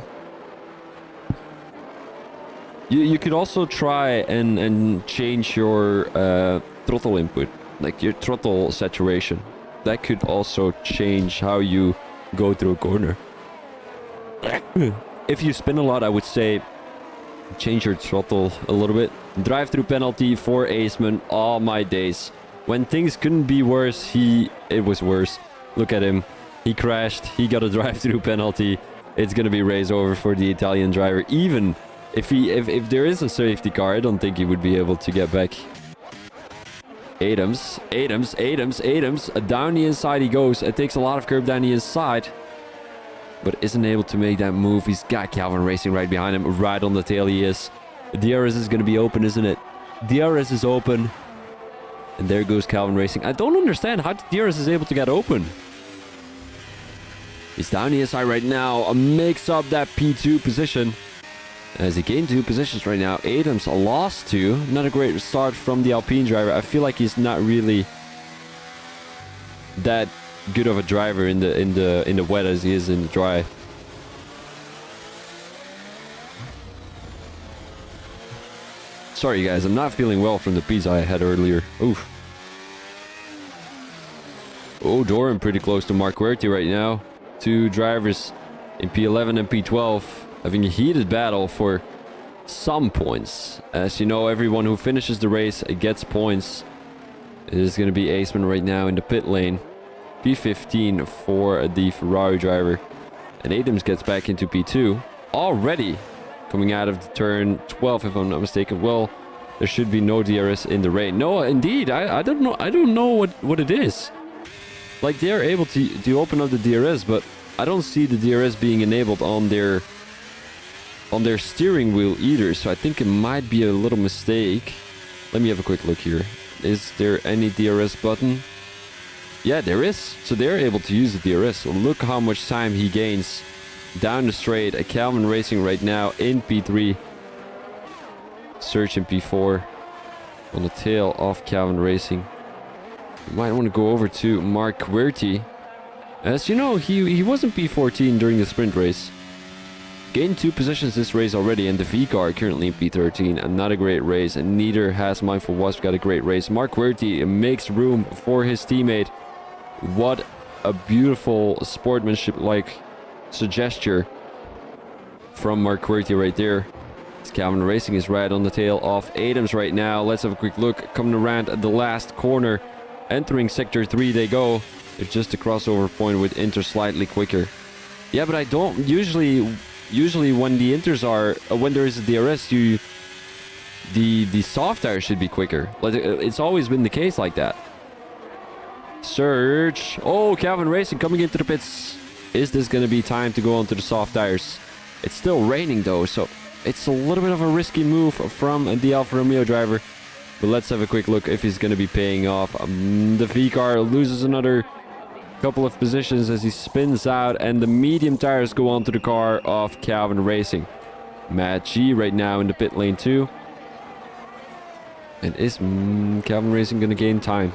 You could also try and change your throttle input. like your throttle saturation. That could also change how you go through a corner. If you spin a lot, I would say change your throttle a little bit. Drive-through penalty for Aceman. All my days. When things couldn't be worse, it was worse. Look at him. He crashed. He got a drive-through penalty. It's going to be race over for the Italian driver. Even if there is a safety car, I don't think he would be able to get back. Adams. Down the inside he goes. It takes a lot of curb down the inside, but isn't able to make that move. He's got Calvin Racing right behind him. Right on the tail he is. DRS is going to be open, isn't it? DRS is open. And there goes Calvin Racing. I don't understand how DRS is able to get open. He's down the inside right now. Makes up that P2 position. As he gained 2 positions right now. Adams lost 2. Not a great start from the Alpine driver. I feel like he's not really that good of a driver in the wet as he is in the dry. Sorry guys, I'm not feeling well from the pizza I had earlier. Oof. Oh, Doran pretty close to Mark Huerty right now. 2 drivers in P11 and P12 having a heated battle for some points. As you know, everyone who finishes the race gets points. It is going to be Aceman right now in the pit lane. P15 for the Ferrari driver. And Adams gets back into P2. Already coming out of the turn 12, if I'm not mistaken. Well, there should be no DRS in the rain. No, indeed. I don't know. I don't know what it is. Like, they're able to open up the DRS, but I don't see the DRS being enabled on their steering wheel either. So I think it might be a little mistake. Let me have a quick look here. Is there any DRS button? Yeah, there is. So they're able to use the DRS. So look how much time he gains down the straight. A Calvin Racing right now in P3. Search in P4. On the tail of Calvin Racing. You might want to go over to Mark Huerty. As you know, he was in P14 during the sprint race. Gained 2 positions this race already, and the V car currently in P13. And not a great race, and neither has Mindful Wasp got a great race. Mark Huerty makes room for his teammate. What a beautiful sportsmanship-like gesture from Mark Huerty right there. Calvin Racing is right on the tail of Adams right now. Let's have a quick look. Coming around the last corner. Entering sector 3 they go. It's just a crossover point with Inter slightly quicker. Yeah, but I don't usually when the Inters are when there is a DRS, the soft tire should be quicker. Like, it's always been the case like that. Surge. Oh, Calvin Racing coming into the pits. Is this going to be time to go onto the soft tires? It's still raining though, so it's a little bit of a risky move from the Alfa Romeo driver. But let's have a quick look if he's going to be paying off. The V car loses another couple of positions as he spins out, and the medium tires go onto the car of Calvin Racing. Matt G right now in the pit lane too. And is Calvin Racing going to gain time?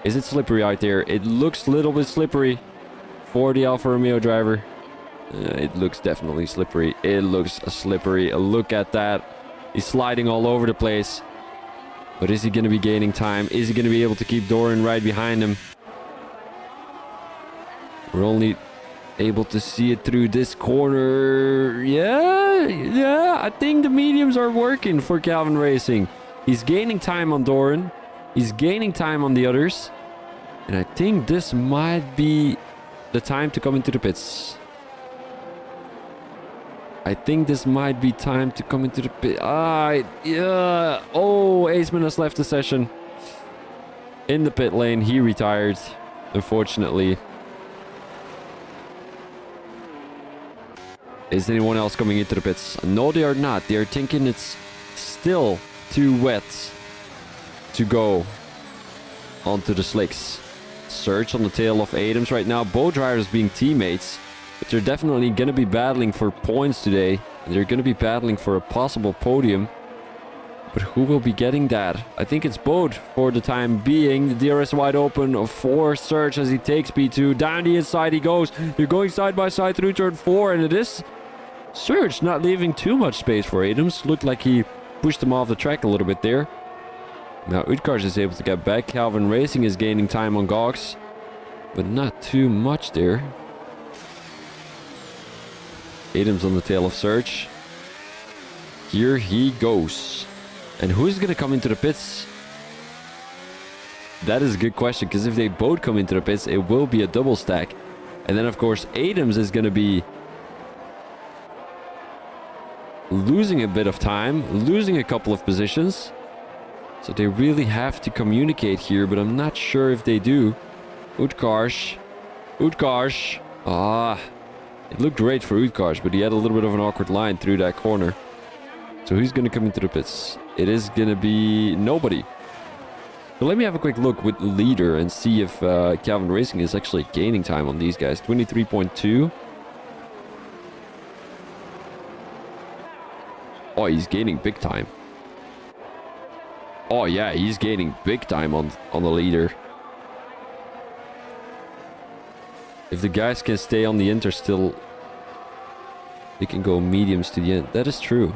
Is it slippery out there? It looks a little bit slippery for the Alfa Romeo driver. It looks definitely slippery. It looks slippery. Look at that. He's sliding all over the place. But is he going to be gaining time? Is he going to be able to keep Doran right behind him? We're only able to see it through this corner. Yeah. I think the mediums are working for Calvin Racing. He's gaining time on Doran. He's gaining time on the others. And I think this might be the time to come into the pits. I think this might be time to come into the pit. Yeah. Oh, Aceman has left the session. In the pit lane, he retired, unfortunately. Is anyone else coming into the pits? No, they are not. They are thinking it's still too wet to go onto the slicks. Search on the tail of Adams right now. Both drivers being teammates. But they're definitely going to be battling for points today. They're going to be battling for a possible podium. But who will be getting that? I think it's both for the time being. The DRS wide open for Surge as he takes P2. Down the inside he goes. They're going side by side through turn 4. And it is Surge not leaving too much space for Adams. Looked like he pushed him off the track a little bit there. Now Utkarsh is able to get back. Calvin Racing is gaining time on Gogs, but not too much there. Adams on the tail of Surge. Here he goes. And who's going to come into the pits? That is a good question, because if they both come into the pits, it will be a double stack. And then, of course, Adams is going to be losing a bit of time, losing a couple of positions. So they really have to communicate here, but I'm not sure if they do. Utkarsh. Ah, it looked great for Utkarsh, but he had a little bit of an awkward line through that corner. So who's going to come into the pits? It is going to be nobody. So let me have a quick look with the leader and see if Calvin Racing is actually gaining time on these guys. 23.2. Oh, he's gaining big time. Oh yeah, he's gaining big time on the leader. If the guys can stay on the inter still, they can go mediums to the end. That is true.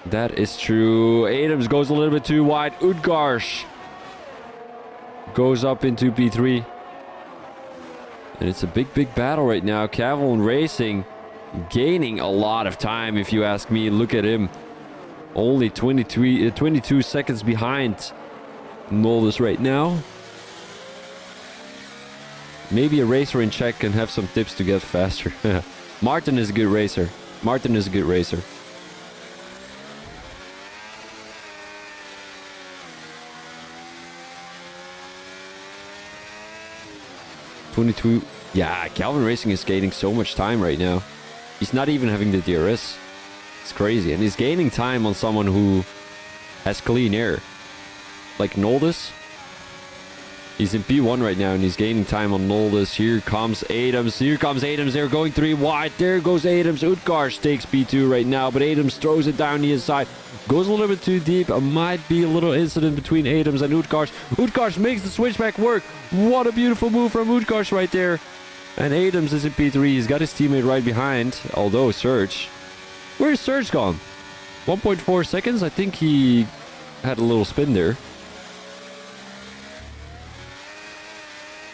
That is true. Adams goes a little bit too wide. Utkarsh goes up into P3. And it's a big battle right now. Calvin Racing gaining a lot of time, if you ask me. Look at him. Only 22 seconds behind Noldus right now. Maybe a racer in Czech can have some tips to get faster. Martin is a good racer. 22. Yeah, Calvin Racing is gaining so much time right now. He's not even having the DRS. It's crazy. And he's gaining time on someone who has clean air. Like Noldus. He's in P1 right now and he's gaining time on Noldus. Here comes Adams. They're going 3 wide. There goes Adams. Utkarsh takes P2 right now, but Adams throws it down the inside. Goes a little bit too deep. Might be a little incident between Adams and Utkarsh. Utkarsh makes the switchback work. What a beautiful move from Utkarsh right there. And Adams is in P3. He's got his teammate right behind. Although Surge. Where's Surge gone? 1.4 seconds. I think he had a little spin there.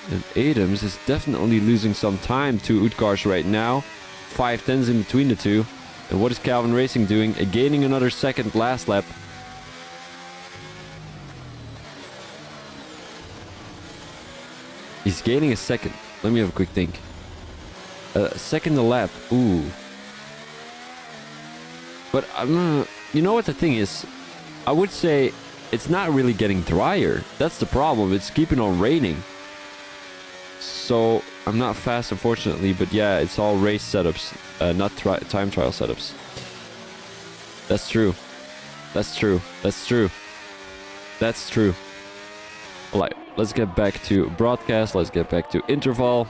And Adams is definitely losing some time to Utkarsh right now. 5 tenths in between the two. And what is Calvin Racing doing? Gaining another second last lap. He's gaining a second. Let me have a quick think. A second a lap. Ooh. But you know what the thing is? I would say it's not really getting drier. That's the problem. It's keeping on raining. So I'm not fast, unfortunately, but yeah, it's all race setups, not time trial setups. That's true. Alright, let's get back to broadcast. Let's get back to interval.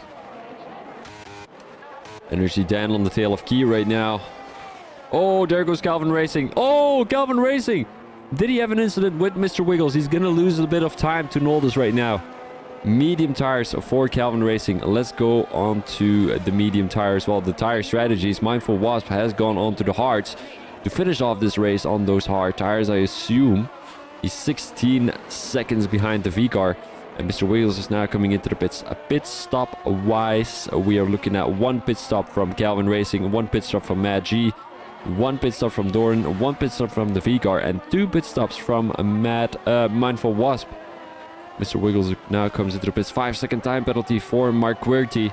Energy Dan on the tail of Key right now. Oh, there goes Calvin Racing. Oh, Calvin Racing! Did he have an incident with Mr. Wiggles? He's gonna lose a bit of time to Noldus right now. Medium tires for Calvin Racing. Let's go on to the medium tires. Well, the tire strategies. Mindful Wasp has gone on to the hards to finish off this race on those hard tires, I assume. He's 16 seconds behind the V-car. And Mr. Wiggles is now coming into the pits. A pit stop wise, we are looking at 1 pit stop from Calvin Racing, 1 pit stop from Mad G, 1 pit stop from Doran, 1 pit stop from the V-car, and 2 pit stops from Mindful Wasp. Mr. Wiggles now comes into the pits. 5-second time penalty for Mark Querty.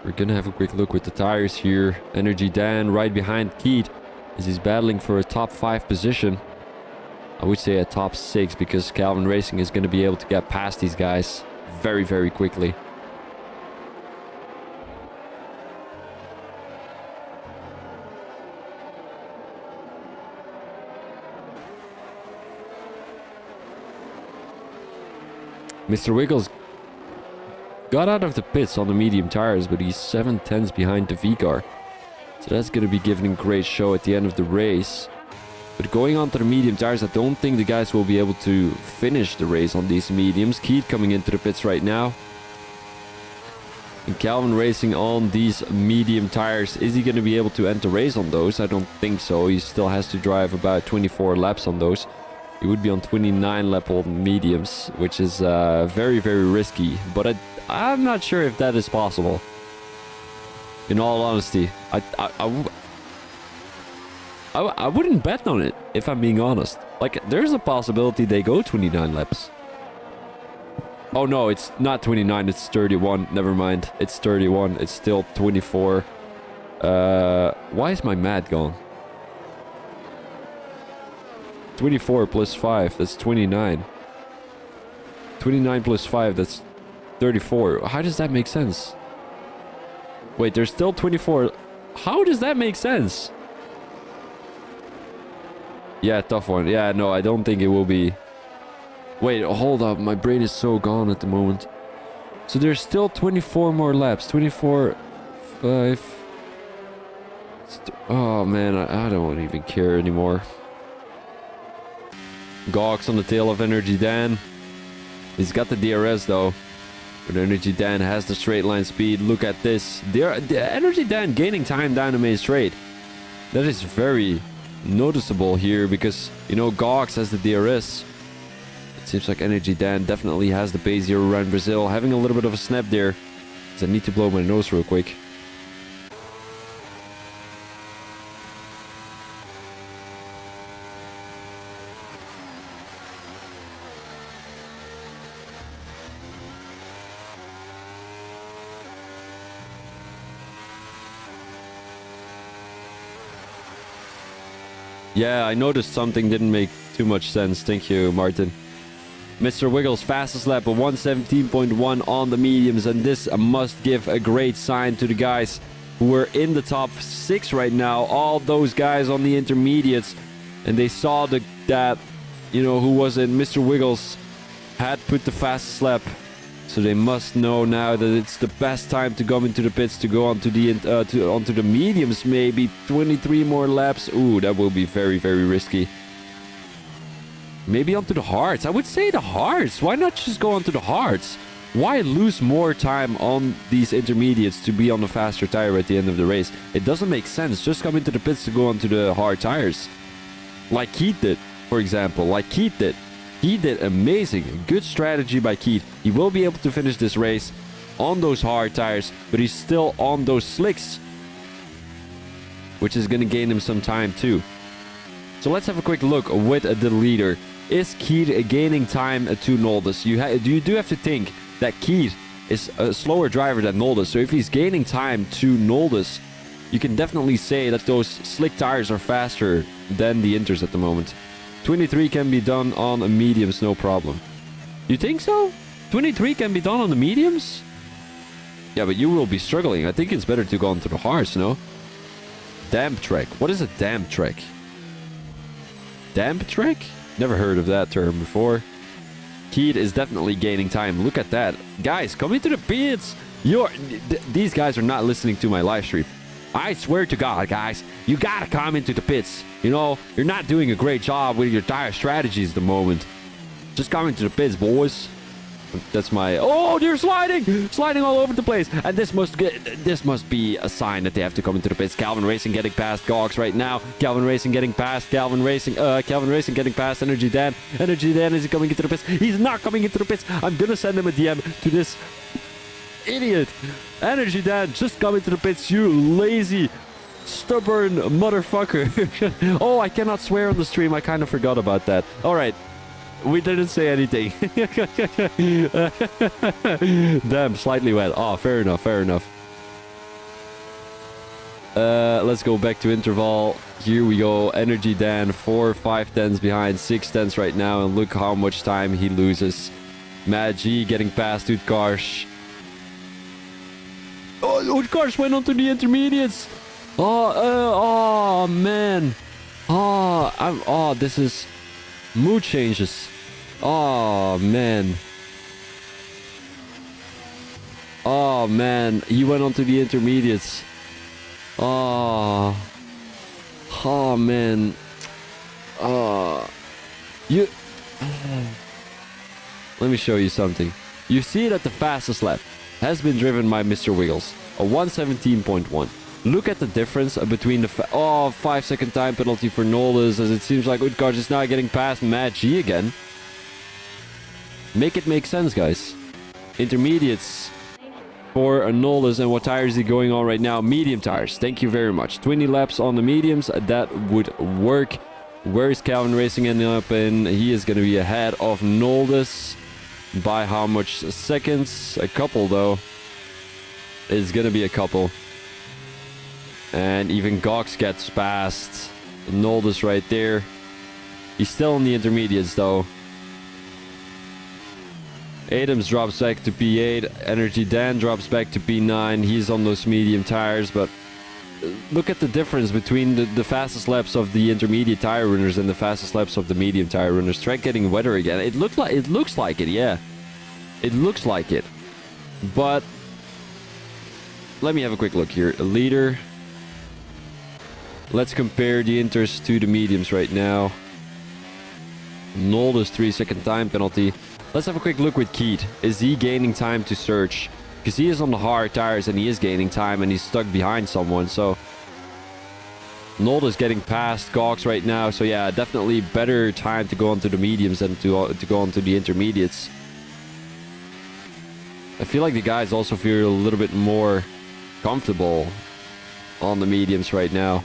We're gonna have a quick look with the tires here. Energy Dan right behind Keith as he's battling for a top 5 position. I would say a top 6 because Calvin Racing is gonna be able to get past these guys very quickly. Mr. Wiggles got out of the pits on the medium tires, but he's 7 tenths behind the V-car. So that's going to be giving a great show at the end of the race. But going on to the medium tires, I don't think the guys will be able to finish the race on these mediums. Keith coming into the pits right now. And Calvin racing on these medium tires. Is he going to be able to end the race on those? I don't think so. He still has to drive about 24 laps on those. He would be on 29 lap on mediums, which is very, very risky. But I'm not sure if that is possible. In all honesty, I wouldn't bet on it, if I'm being honest. Like, there's a possibility they go 29 laps. Oh no, it's not 29, it's 31. Never mind. It's 31. It's still 24. Why is my math gone? 24 plus 5, that's 29. 29 plus 5, that's 34. How does that make sense? Wait, there's still 24. How does that make sense? Yeah, tough one. Yeah, no, I don't think it will be. Wait, hold up. My brain is so gone at the moment. So there's still 24 more laps. 24, 5. Oh, man, I don't even care anymore. Gawks on the tail of Energy Dan. He's got the DRS, though. But Energy Dan has the straight line speed. Look at this. The Energy Dan gaining time down the main straight. That is very noticeable here because, you know, Gawks has the DRS. It seems like Energy Dan definitely has the pace here around Brazil. Having a little bit of a snap there. I need to blow my nose real quick. Yeah, I noticed something didn't make too much sense. Thank you, Martin. Mr. Wiggles, fastest lap of 117.1 on the mediums. And this must give a great sign to the guys who are in the top 6 right now. All those guys on the intermediates. And they saw that, you know, who was it? Mr. Wiggles had put the fastest lap. So they must know now that it's the best time to come into the pits to go onto the mediums. Maybe 23 more laps. Ooh, that will be very, very risky. Maybe onto the hards. I would say the hards. Why not just go onto the hards? Why lose more time on these intermediates to be on a faster tire at the end of the race? It doesn't make sense. Just come into the pits to go onto the hard tires. Like Keith did, for example. Like Keith did. He did amazing. Good strategy by Keith. He will be able to finish this race on those hard tires, but he's still on those slicks, which is going to gain him some time too. So let's have a quick look with the leader. Is Keith gaining time to Noldus? You do have to think that Keith is a slower driver than Noldus. So if he's gaining time to Noldus, you can definitely say that those slick tires are faster than the Inters at the moment. 23 can be done on the mediums, no problem. You think so? 23 can be done on the mediums? Yeah, but you will be struggling. I think it's better to go onto the hards, no? Damp track. What is a damp track? Damp track? Never heard of that term before. Keith is definitely gaining time. Look at that. Guys, come into the pits. These guys are not listening to my live stream. I swear to God, guys, you gotta come into the pits. You know, you're not doing a great job with your tire strategies at the moment. Just come into the pits, boys. That's my... Oh, they're sliding! Sliding all over the place. And this must be a sign that they have to come into the pits. Calvin Racing getting past Gawks right now. Calvin Racing getting past Calvin Racing getting past Energy Dan. Energy Dan, is he coming into the pits? He's not coming into the pits. I'm gonna send him a DM to this idiot. Energy Dan, just come into the pits, you lazy, stubborn motherfucker. Oh, I cannot swear on the stream. I kind of forgot about that. All right. We didn't say anything. Damn, slightly wet. Oh, fair enough, fair enough. Let's go back to interval. Here we go. Energy Dan, 4 5/10s behind, 6/10s right now. And look how much time he loses. Mad G getting past Utkarsh. Oh, Utkarsh went on to the intermediates. Oh, man. This is mood changes. Oh, man. Oh, man. He went on to the intermediates. Oh, man. Let me show you something. You see it at the fastest lap. has been driven by Mr. Wiggles. A 117.1. Look at the difference between the... 5-second time penalty for Noldes, as it seems like Utgard is now getting past Matt G again. Make it make sense, guys. Intermediates for Noldes, and what tires is he going on right now? Medium tires. Thank you very much. 20 laps on the mediums. That would work. Where is Calvin Racing ending up in? He is going to be ahead of Noldes. By how much seconds? A couple, though. It's going to be a couple. And even Gox gets past Noldes right there. He's still in the intermediates, though. Adams drops back to P8. Energy Dan drops back to P9. He's on those medium tires, but look at the difference between the fastest laps of the intermediate tire runners and the fastest laps of the medium tire runners. Track getting wetter again. It looks like it, yeah. It looks like it. But let me have a quick look here. A leader. Let's compare the inters to the mediums right now. Noldes 3-second time penalty. Let's have a quick look with Keith. Is he gaining time to search? Because he is on the hard tires and he is gaining time and he's stuck behind someone. So Noldes getting past Gox right now. So yeah, definitely better time to go onto the mediums than to go onto the intermediates. I feel like the guys also feel a little bit more comfortable on the mediums right now.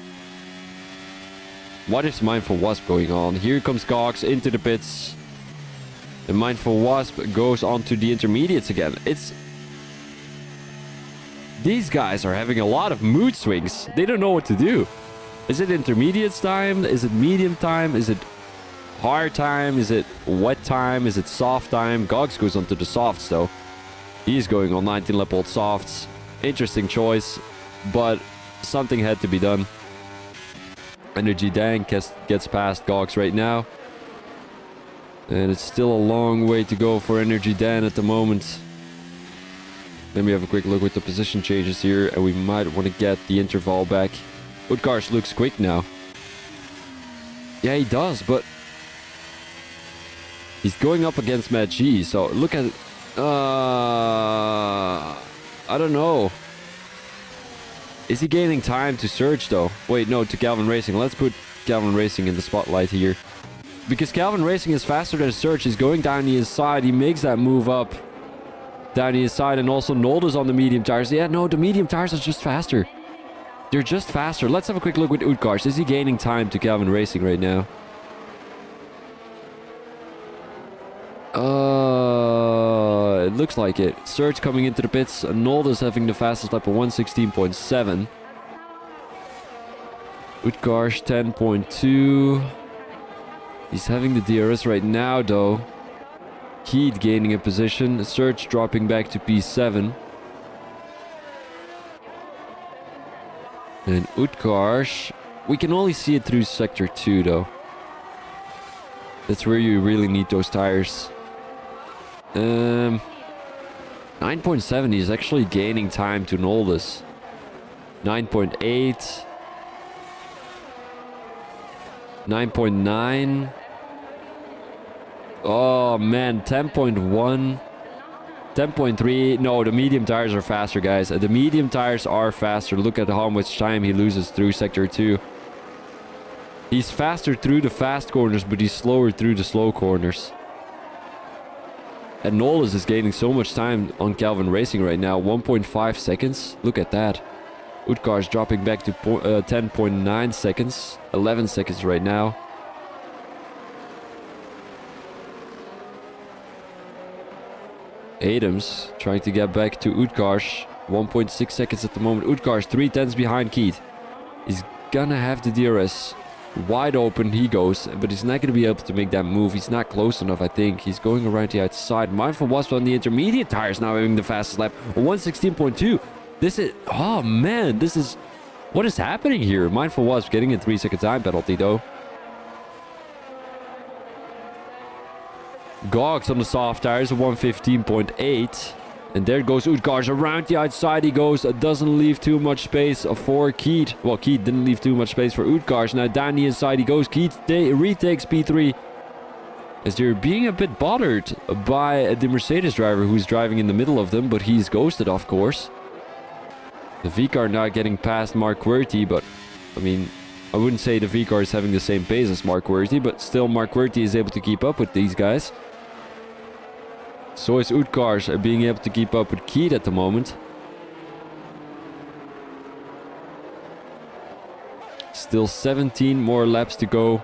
What is Mindful Wasp going on? Here comes Gox into the pits. The Mindful Wasp goes onto the intermediates again. These guys are having a lot of mood swings. They don't know what to do. Is it intermediates time? Is it medium time? Is it hard time? Is it wet time? Is it soft time? Gox goes onto the softs, though. He's going on 19-lap-old softs. Interesting choice, but something had to be done. Energy Dan gets past Gox right now. And it's still a long way to go for Energy Dan at the moment. Let me have a quick look with the position changes here, and we might want to get the interval back. Utgars looks quick now. Yeah, he does, but he's going up against Matt G, so look at... I don't know. Is he gaining time to surge, though? Wait, no, to Calvin Racing. Let's put Calvin Racing in the spotlight here. Because Calvin Racing is faster than Surge. He's going down the inside. He makes that move up down the inside. And also Noldes on the medium tires. Yeah, no, the medium tires are just faster. They're just faster. Let's have a quick look with Utgars. Is he gaining time to Calvin Racing right now? It looks like it. Surge coming into the pits. Noldes having the fastest lap of 116.7. Utgars 10.2. He's having the DRS right now, though. Keith gaining a position. Surge dropping back to P7. And Utgars, we can only see it through Sector 2, though. That's where you really need those tires. 9.7, he's actually gaining time to Noldes. 9.8. 9.9. Oh man, 10.1. 10.3. No, the medium tires are faster, guys. The medium tires are faster. Look at how much time he loses through Sector 2. He's faster through the fast corners, but he's slower through the slow corners. And Noldes is gaining so much time on Calvin Racing right now. 1.5 seconds. Look at that. Utgars dropping back to 10.9 seconds. 11 seconds right now. Adams trying to get back to Utgars. 1.6 seconds at the moment. Utgars 3/10 behind Keith. He's gonna have the DRS. Wide open he goes, but he's not going to be able to make that move. He's not close enough, I think. He's going around the outside. Mindful Wasp on the intermediate tires now having the fastest lap. 116.2. This is... Oh, man. This is... What is happening here? Mindful Wasp getting a 3-second time penalty, though. Gox on the soft tires, 115.8. And there goes Utgars around the outside. He goes, doesn't leave too much space for Keith. Well, Keith didn't leave too much space for Utgars. Now down the inside he goes. Keith retakes P3. as they're being a bit bothered by the Mercedes driver who's driving in the middle of them, but he's ghosted, of course. The V-car now getting past Mark Querty, but I mean, I wouldn't say the V-car is having the same pace as Mark Querty, but still Mark Querty is able to keep up with these guys. So is Utkarsh being able to keep up with Keith at the moment. Still 17 more laps to go.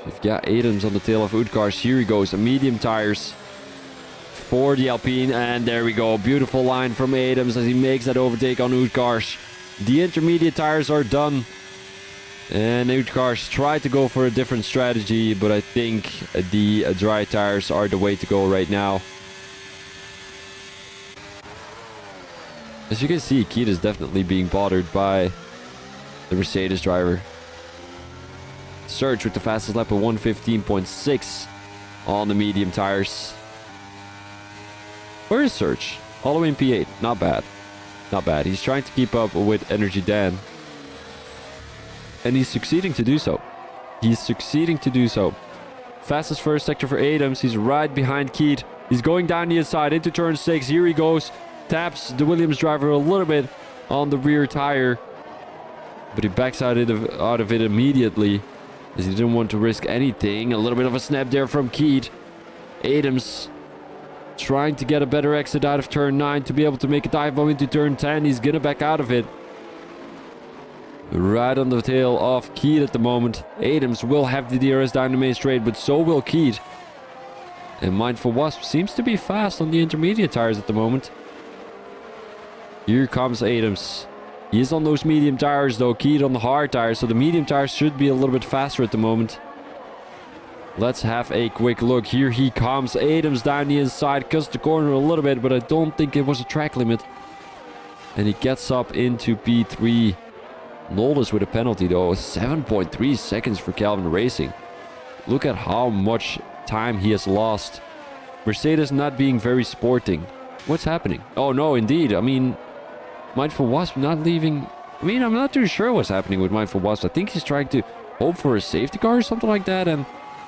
We've got Adams on the tail of Utkarsh. Here he goes, medium tires for the Alpine, and there we go. Beautiful line from Adams as he makes that overtake on Utkarsh. The intermediate tires are done, and Utkarsh tried to go for a different strategy, but I think the dry tires are the way to go right now. As you can see, Keith is definitely being bothered by the Mercedes driver. Serge with the fastest lap of 1:15.6 on the medium tires. Where is Serge? All the way in P8. Not bad. Not bad. He's trying to keep up with Energy Dan. And he's succeeding to do so. He's succeeding to do so. Fastest first sector for Adams. He's right behind Keith. He's going down the inside into turn 6. Here he goes. Taps the Williams driver a little bit on the rear tire. But he backs out of it immediately, as he didn't want to risk anything. A little bit of a snap there from Keith. Adams trying to get a better exit out of turn 9 to be able to make a dive bomb into turn 10. He's gonna back out of it. Right on the tail of Keith at the moment. Adams will have the DRS down the main straight, but so will Keith. And Mindful Wasp seems to be fast on the intermediate tires at the moment. Here comes Adams. He is on those medium tires though, Keith on the hard tires, so the medium tires should be a little bit faster at the moment. Let's have a quick look. Here he comes. Adams down the inside, cuts the corner a little bit, but I don't think it was a track limit. And he gets up into P3. Noldus with a penalty though. 7.3 seconds for Calvin Racing. Look at how much time he has lost. Mercedes not being very sporting. What's happening? Oh no, indeed. I mean, Mindful Wasp not leaving. I mean, I'm not too sure what's happening with Mindful Wasp. I think he's trying to hope for a safety car or something like that and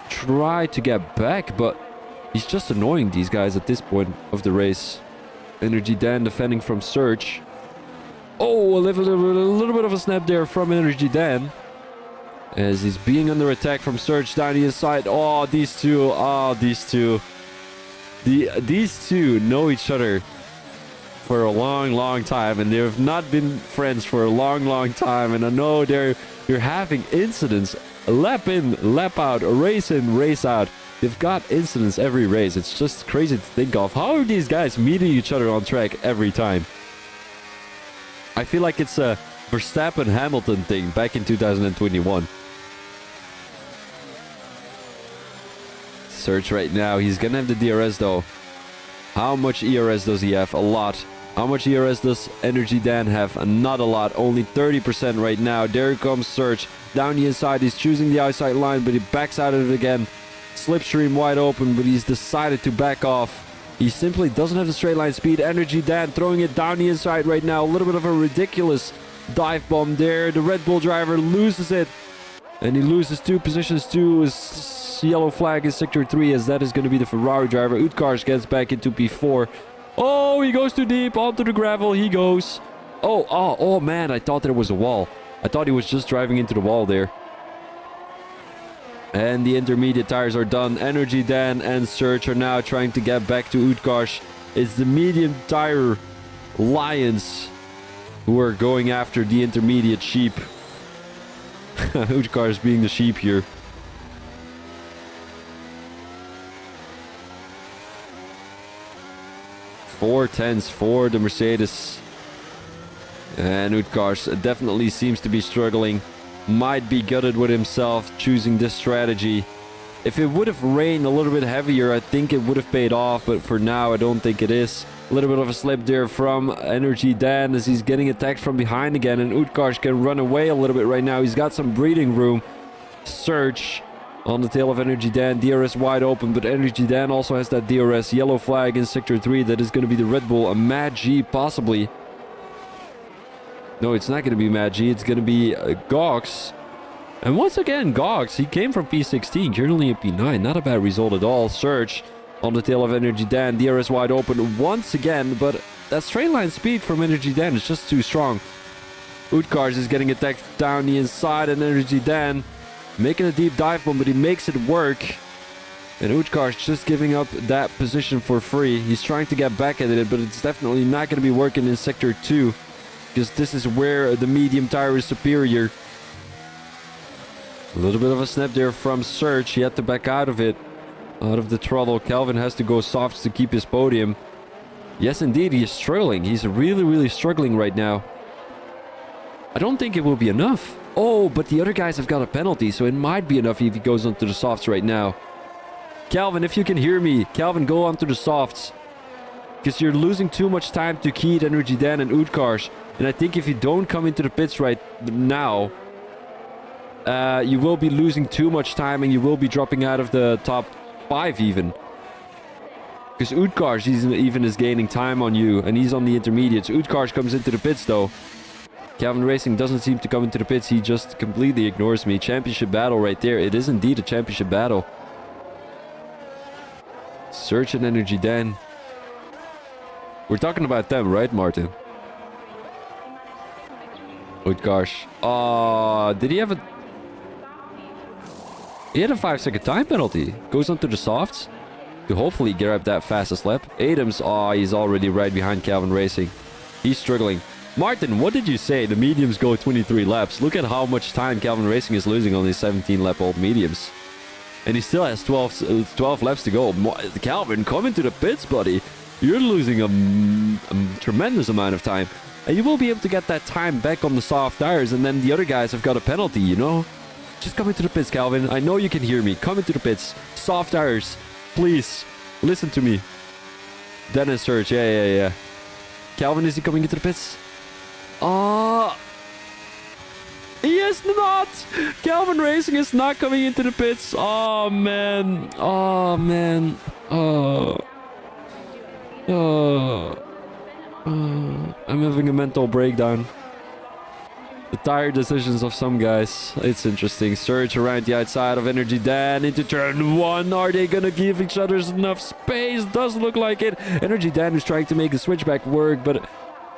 try to get back, but he's just annoying these guys at this point of the race. Energy Dan defending from Surge. Oh, a little bit of a snap there from Energy Dan, as he's being under attack from Surge down the inside. Oh, these two. Oh, these two. These two know each other for a long time, and they have not been friends for a long time, and I know they're having incidents lap in, lap out, race in, race out. They've got incidents every race. It's just crazy to think of. How are these guys meeting each other on track every time? I feel like it's a Verstappen-Hamilton thing back in 2021. Search right now. He's gonna have the DRS though. How much ERS does he have? A lot. How much ERS does Energy Dan have? Not a lot. Only 30% right now. There comes Search. Down the inside. He's choosing the outside line, but he backs out of it again. Slipstream wide open, but he's decided to back off. He simply doesn't have the straight line speed. Energy Dan throwing it down the inside right now. A little bit of a ridiculous dive bomb there. The Red Bull driver loses it. And he loses 2 positions to his yellow flag in sector 3, as that is going to be the Ferrari driver. Utkarsh gets back into P4. Oh, he goes too deep. Onto the gravel he goes. Oh man, I thought there was a wall. I thought he was just driving into the wall there. And the intermediate tires are done. Energy Dan and Surge are now trying to get back to Utkarsh. It's the medium tire Lions who are going after the intermediate sheep. Utkarsh being the sheep here. Four tenths for the Mercedes. And Utkarsh definitely seems to be struggling. Might be gutted with himself choosing this strategy. If it would have rained a little bit heavier, I think it would have paid off, but for now I don't think it is. A little bit of a slip there from Energy Dan as he's getting attacked from behind again, and Utkarsh can run away a little bit right now. He's got some breathing room. Search on the tail of Energy Dan. DRS wide open, but Energy Dan also has that DRS yellow flag in sector 3. That is going to be the Red Bull, a Mad G possibly. No, it's not going to be Mad G. It's going to be Gox. And once again, Gogs, he came from P16, currently at P9. Not a bad result at all. Surge on the tail of Energy Dan. DRS wide open once again, but that straight line speed from Energy Dan is just too strong. Utkarsh is getting attacked down the inside, and Energy Dan making a deep dive bomb, but he makes it work. And Utkarsh just giving up that position for free. He's trying to get back at it, but it's definitely not going to be working in Sector 2. Because this is where the medium tire is superior. A little bit of a snap there from Surge. He had to back out of it. Out of the throttle. Calvin has to go soft to keep his podium. Yes, indeed, he is struggling. He's really, really struggling right now. I don't think it will be enough. Oh, but the other guys have got a penalty, so it might be enough if he goes onto the softs right now. Calvin, if you can hear me, Calvin, go onto the softs. Because you're losing too much time to Keith, Energy Dan, and Utkarsh. And I think if you don't come into the pits right now, you will be losing too much time and you will be dropping out of the top 5 even. Because Utkarsh even is gaining time on you, and he's on the intermediates. Utkarsh comes into the pits though. Calvin Racing doesn't seem to come into the pits. He just completely ignores me. Championship battle right there. It is indeed a championship battle. Surge and Energy Dan. We're talking about them, right, Martin? Utkarsh. Did he have a... He had a 5-second time penalty. Goes onto the softs to hopefully grab that fastest lap. Adams, he's already right behind Calvin Racing. He's struggling. Martin, what did you say? The mediums go 23 laps. Look at how much time Calvin Racing is losing on these 17-lap-old mediums. And he still has 12 laps to go. Calvin, come into the pits, buddy. You're losing a tremendous amount of time. And you will be able to get that time back on the soft tires. And then the other guys have got a penalty, you know? Just come into the pits, Calvin. I know you can hear me. Come into the pits. Soft tires. Please. Listen to me. Dennis Surge. Yeah. Calvin, is he coming into the pits? He is not! Calvin Racing is not coming into the pits. Oh, man. I'm having a mental breakdown. The tire decisions of some guys. It's interesting. Surge around the outside of Energy Dan into turn 1. Are they gonna give each other enough space? Doesn't look like it. Energy Dan is trying to make the switchback work, but it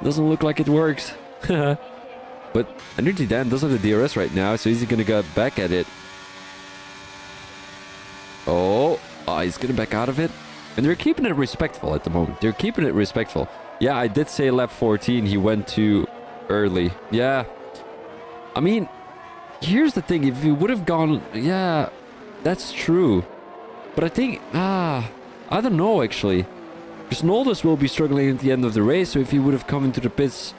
doesn't look like it works. But Energy Dan doesn't have the DRS right now, so he's gonna get back at it. He's gonna back out of it. And they're keeping it respectful at the moment. They're keeping it respectful. Yeah, I did say lap 14 he went too early. Yeah. I mean, here's the thing. If he would have gone... Yeah, that's true. But I think... I don't know, actually. Because Noldus will be struggling at the end of the race, so if he would have come into the pits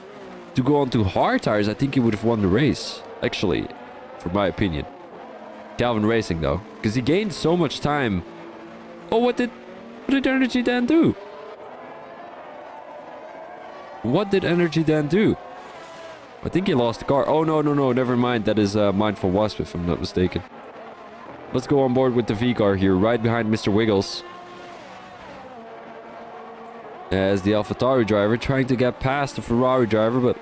to go on to hard tires, I think he would have won the race. Actually, for my opinion. Calvin Racing, though. Because he gained so much time. Oh, what did Energy Dan do? What did Energy Dan do? I think he lost the car. Oh, no. Never mind. That is Mindful Wasp, if I'm not mistaken. Let's go on board with the V car here, right behind Mr. Wiggles. As the AlphaTauri driver, trying to get past the Ferrari driver, but...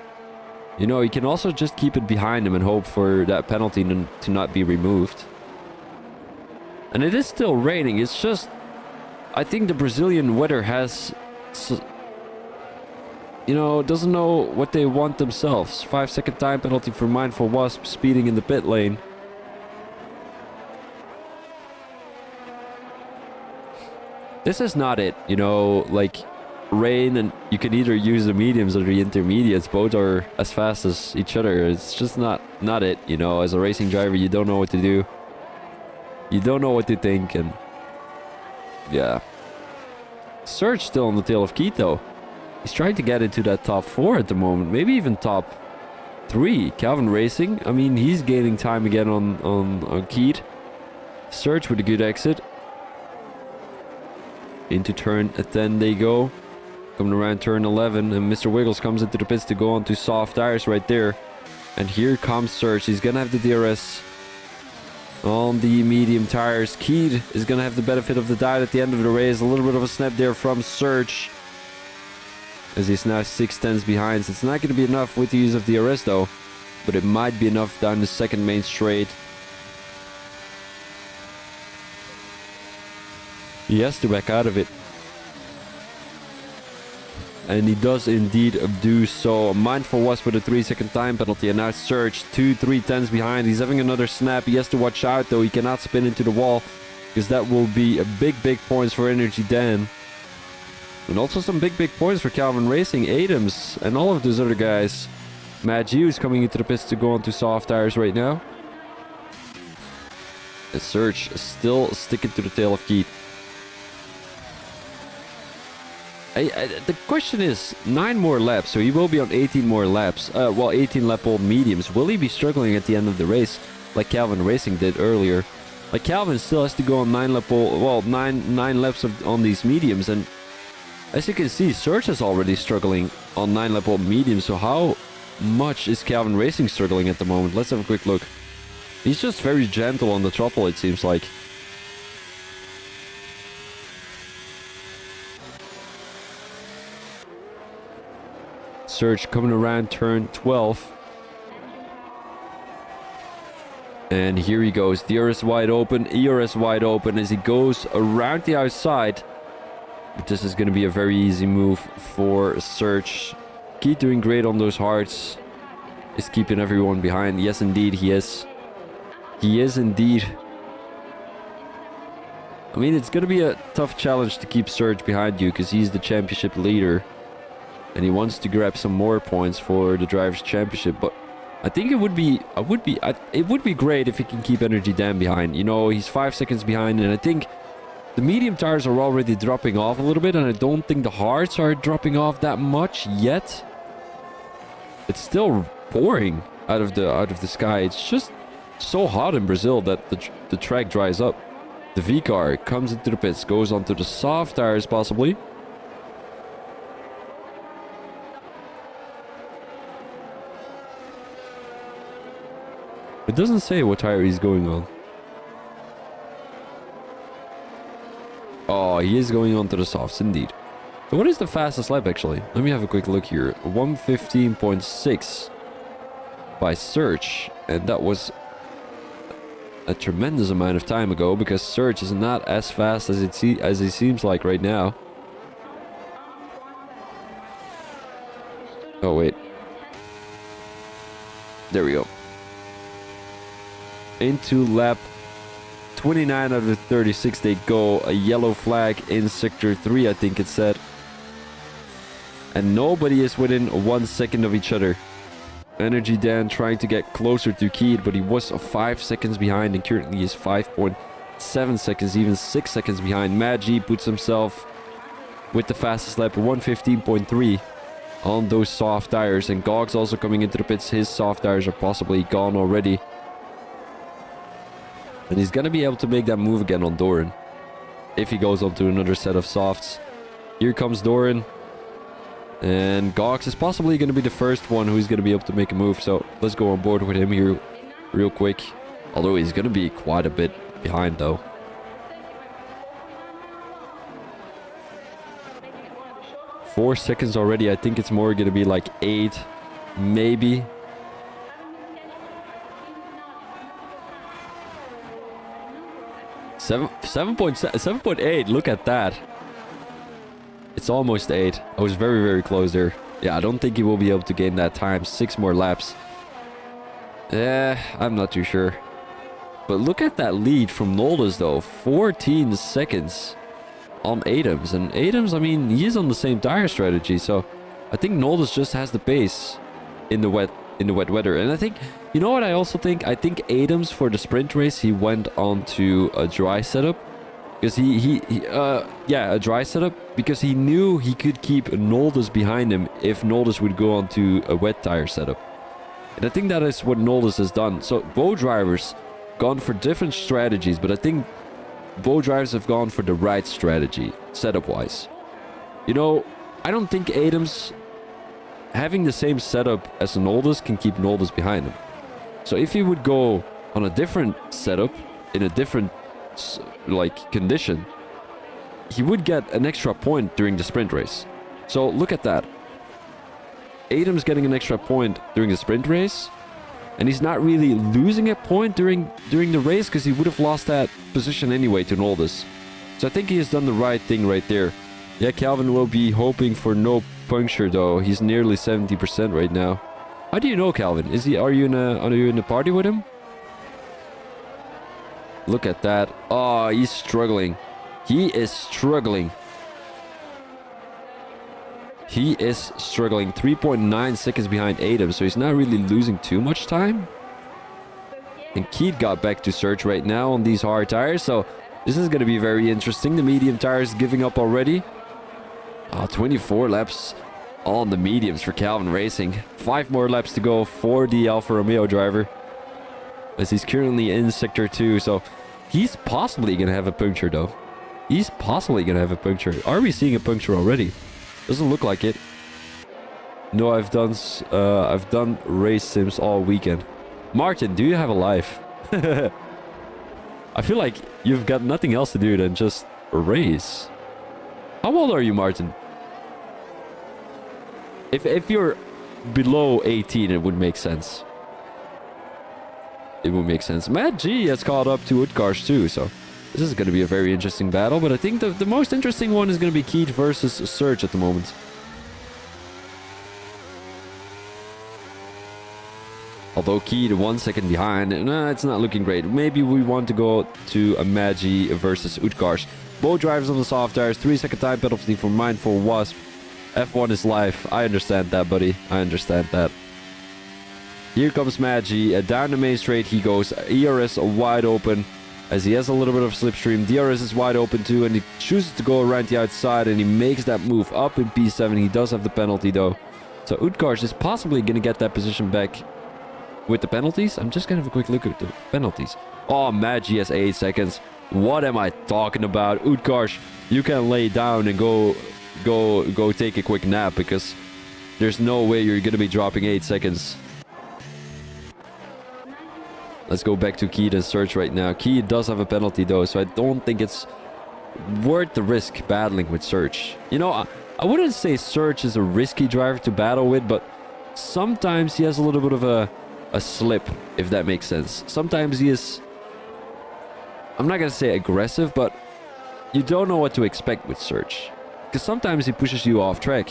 You know, he can also just keep it behind him and hope for that penalty to not be removed. And it is still raining. It's just... I think the Brazilian weather has... You know, doesn't know what they want themselves. 5-second time penalty for Mindful Wasp speeding in the pit lane. This is not it, you know, like rain, and you can either use the mediums or the intermediates. Both are as fast as each other. It's just not it, you know. As a racing driver, you don't know what to do. You don't know what to think, and yeah. Surge still on the tail of Keith, though. He's trying to get into that top 4 at the moment. Maybe even top 3. Calvin Racing. I mean, he's gaining time again on Keith. Surge with a good exit. Into turn 10 they go. Coming around turn 11. And Mr. Wiggles comes into the pits to go onto soft tires right there. And here comes Surge. He's going to have the DRS on the medium tires. Keith is going to have the benefit of the doubt at the end of the race. A little bit of a snap there from Surge, as he's now 6/10 behind. It's not going to be enough with the use of DRS though, but it might be enough down the second main straight. He has to back out of it. And he does indeed do so. Mindful was with a 3-second time penalty. And now Surge 2-3 behind. He's having another snap. He has to watch out though. He cannot spin into the wall, because that will be a big points for Energy Dan. And also some big points for Calvin Racing, Adams, and all of those other guys. Matt G is coming into the pits to go onto soft tires right now. And Surge still sticking to the tail of Keith. The question is, 9 more laps, so he will be on 18 more laps. 18 lap old mediums. Will he be struggling at the end of the race, like Calvin Racing did earlier? Like Calvin still has to go on 9 laps on these mediums, and as you can see, Surge is already struggling on 9 lap old mediums. So how much is Calvin Racing struggling at the moment? Let's have a quick look. He's just very gentle on the throttle, it seems like. Surge coming around turn 12. And here he goes. DRS wide open, ERS wide open as he goes around the outside. But this is going to be a very easy move for Surge. Keep doing great on those hards. Is keeping everyone behind. Yes, indeed, he is. He is indeed. I mean, it's going to be a tough challenge to keep Surge behind you, because he's the championship leader. And he wants to grab some more points for the Drivers' Championship. But I think it would be great if he can keep Energy Dan behind. You know, he's 5 seconds behind, and I think the medium tires are already dropping off a little bit, and I don't think the hards are dropping off that much yet. It's still pouring out of the sky. It's just so hot in Brazil that the track dries up. The V car comes into the pits, goes onto the soft tires possibly. It doesn't say what tire he's going on. Oh, he is going on to the softs indeed. So what is the fastest lap actually? Let me have a quick look here. 1:15.6 by Surge. And that was a tremendous amount of time ago, because Surge is not as fast as he seems like right now. Oh wait. There we go. Into lap 29 out of 36 they go. A yellow flag in sector 3, I think it said. And nobody is within 1 second of each other. Energy Dan trying to get closer to Keith, but he was 5 seconds behind, and currently is 5.7 seconds, even 6 seconds behind. Mad G puts himself with the fastest lap, 1:15.3 on those soft tires. And Gog's also coming into the pits. His soft tires are possibly gone already. And he's going to be able to make that move again on Doran, if he goes on to another set of softs. Here comes Doran. And Gox is possibly going to be the first one who's going to be able to make a move. So let's go on board with him here real quick. Although he's going to be quite a bit behind though. Four seconds already. I think it's more going to be like 8, maybe. Seven 7.8. Look at that. It's almost 8. I was very, very close there. Yeah, I don't think he will be able to gain that time. 6 more laps. I'm not too sure. But look at that lead from Noldes though. 14 seconds on Adams. And Adams, I mean, he is on the same tire strategy. So I think Noldes just has the pace in the wet weather. And I think, you know what I also think? I think Adams, for the sprint race, he went on to a dry setup. Because a dry setup. Because he knew he could keep Noldes behind him if Noldes would go on to a wet tire setup. And I think that is what Noldes has done. So both drivers gone for different strategies, but I think both drivers have gone for the right strategy, setup-wise. You know, I don't think Adams having the same setup as Noldes can keep Noldes behind him. So if he would go on a different setup, in a different condition, he would get an extra point during the sprint race. So look at that. Adams getting an extra point during the sprint race, and he's not really losing a point during the race, because he would have lost that position anyway to Noldes. So I think he has done the right thing right there. Yeah, Calvin will be hoping for no puncture though. He's nearly 70% right now. How do you know Calvin? Are you in a party with him? Look at that. Oh, he's struggling. He is struggling. He is struggling. 3.9 seconds behind Adam, so he's not really losing too much time. And Keith got back to Surge right now on these hard tires, so this is going to be very interesting. The medium tires giving up already. 24 laps on the mediums for Calvin Racing. 5 more laps to go for the Alfa Romeo driver, as he's currently in Sector 2, so he's possibly going to have a puncture though. He's possibly going to have a puncture. Are we seeing a puncture already? Doesn't look like it. No, I've done race sims all weekend. Martin, do you have a life? I feel like you've got nothing else to do than just race. How old are you, Martin? If you're below 18, it would make sense. It would make sense. Matt G has caught up to Utkarsh too, so this is going to be a very interesting battle. But I think the most interesting one is going to be Keith versus Surge at the moment. Although Keith 1 second behind, it's not looking great. Maybe we want to go to a Magi versus Utkarsh. Both drivers on the soft tires. 3-second time penalty for Mindful Wasp. F1 is life. I understand that, buddy. I understand that. Here comes Magi. Down the main straight he goes. ERS wide open, as he has a little bit of slipstream. DRS is wide open too, and he chooses to go around the outside, and he makes that move up in P7. He does have the penalty though. So Utkarsh is possibly going to get that position back with the penalties. I'm just going to have a quick look at the penalties. Oh, Magi has 8 seconds. What am I talking about? Utkarsh, you can lay down and go take a quick nap, because there's no way you're going to be dropping 8 seconds. Let's go back to Keith and Surge right now. Keith does have a penalty though, so I don't think it's worth the risk battling with Surge. You know, I wouldn't say Surge is a risky driver to battle with, but sometimes he has a little bit of a slip, if that makes sense. Sometimes he is, I'm not going to say aggressive, but you don't know what to expect with Surge. Because sometimes he pushes you off track,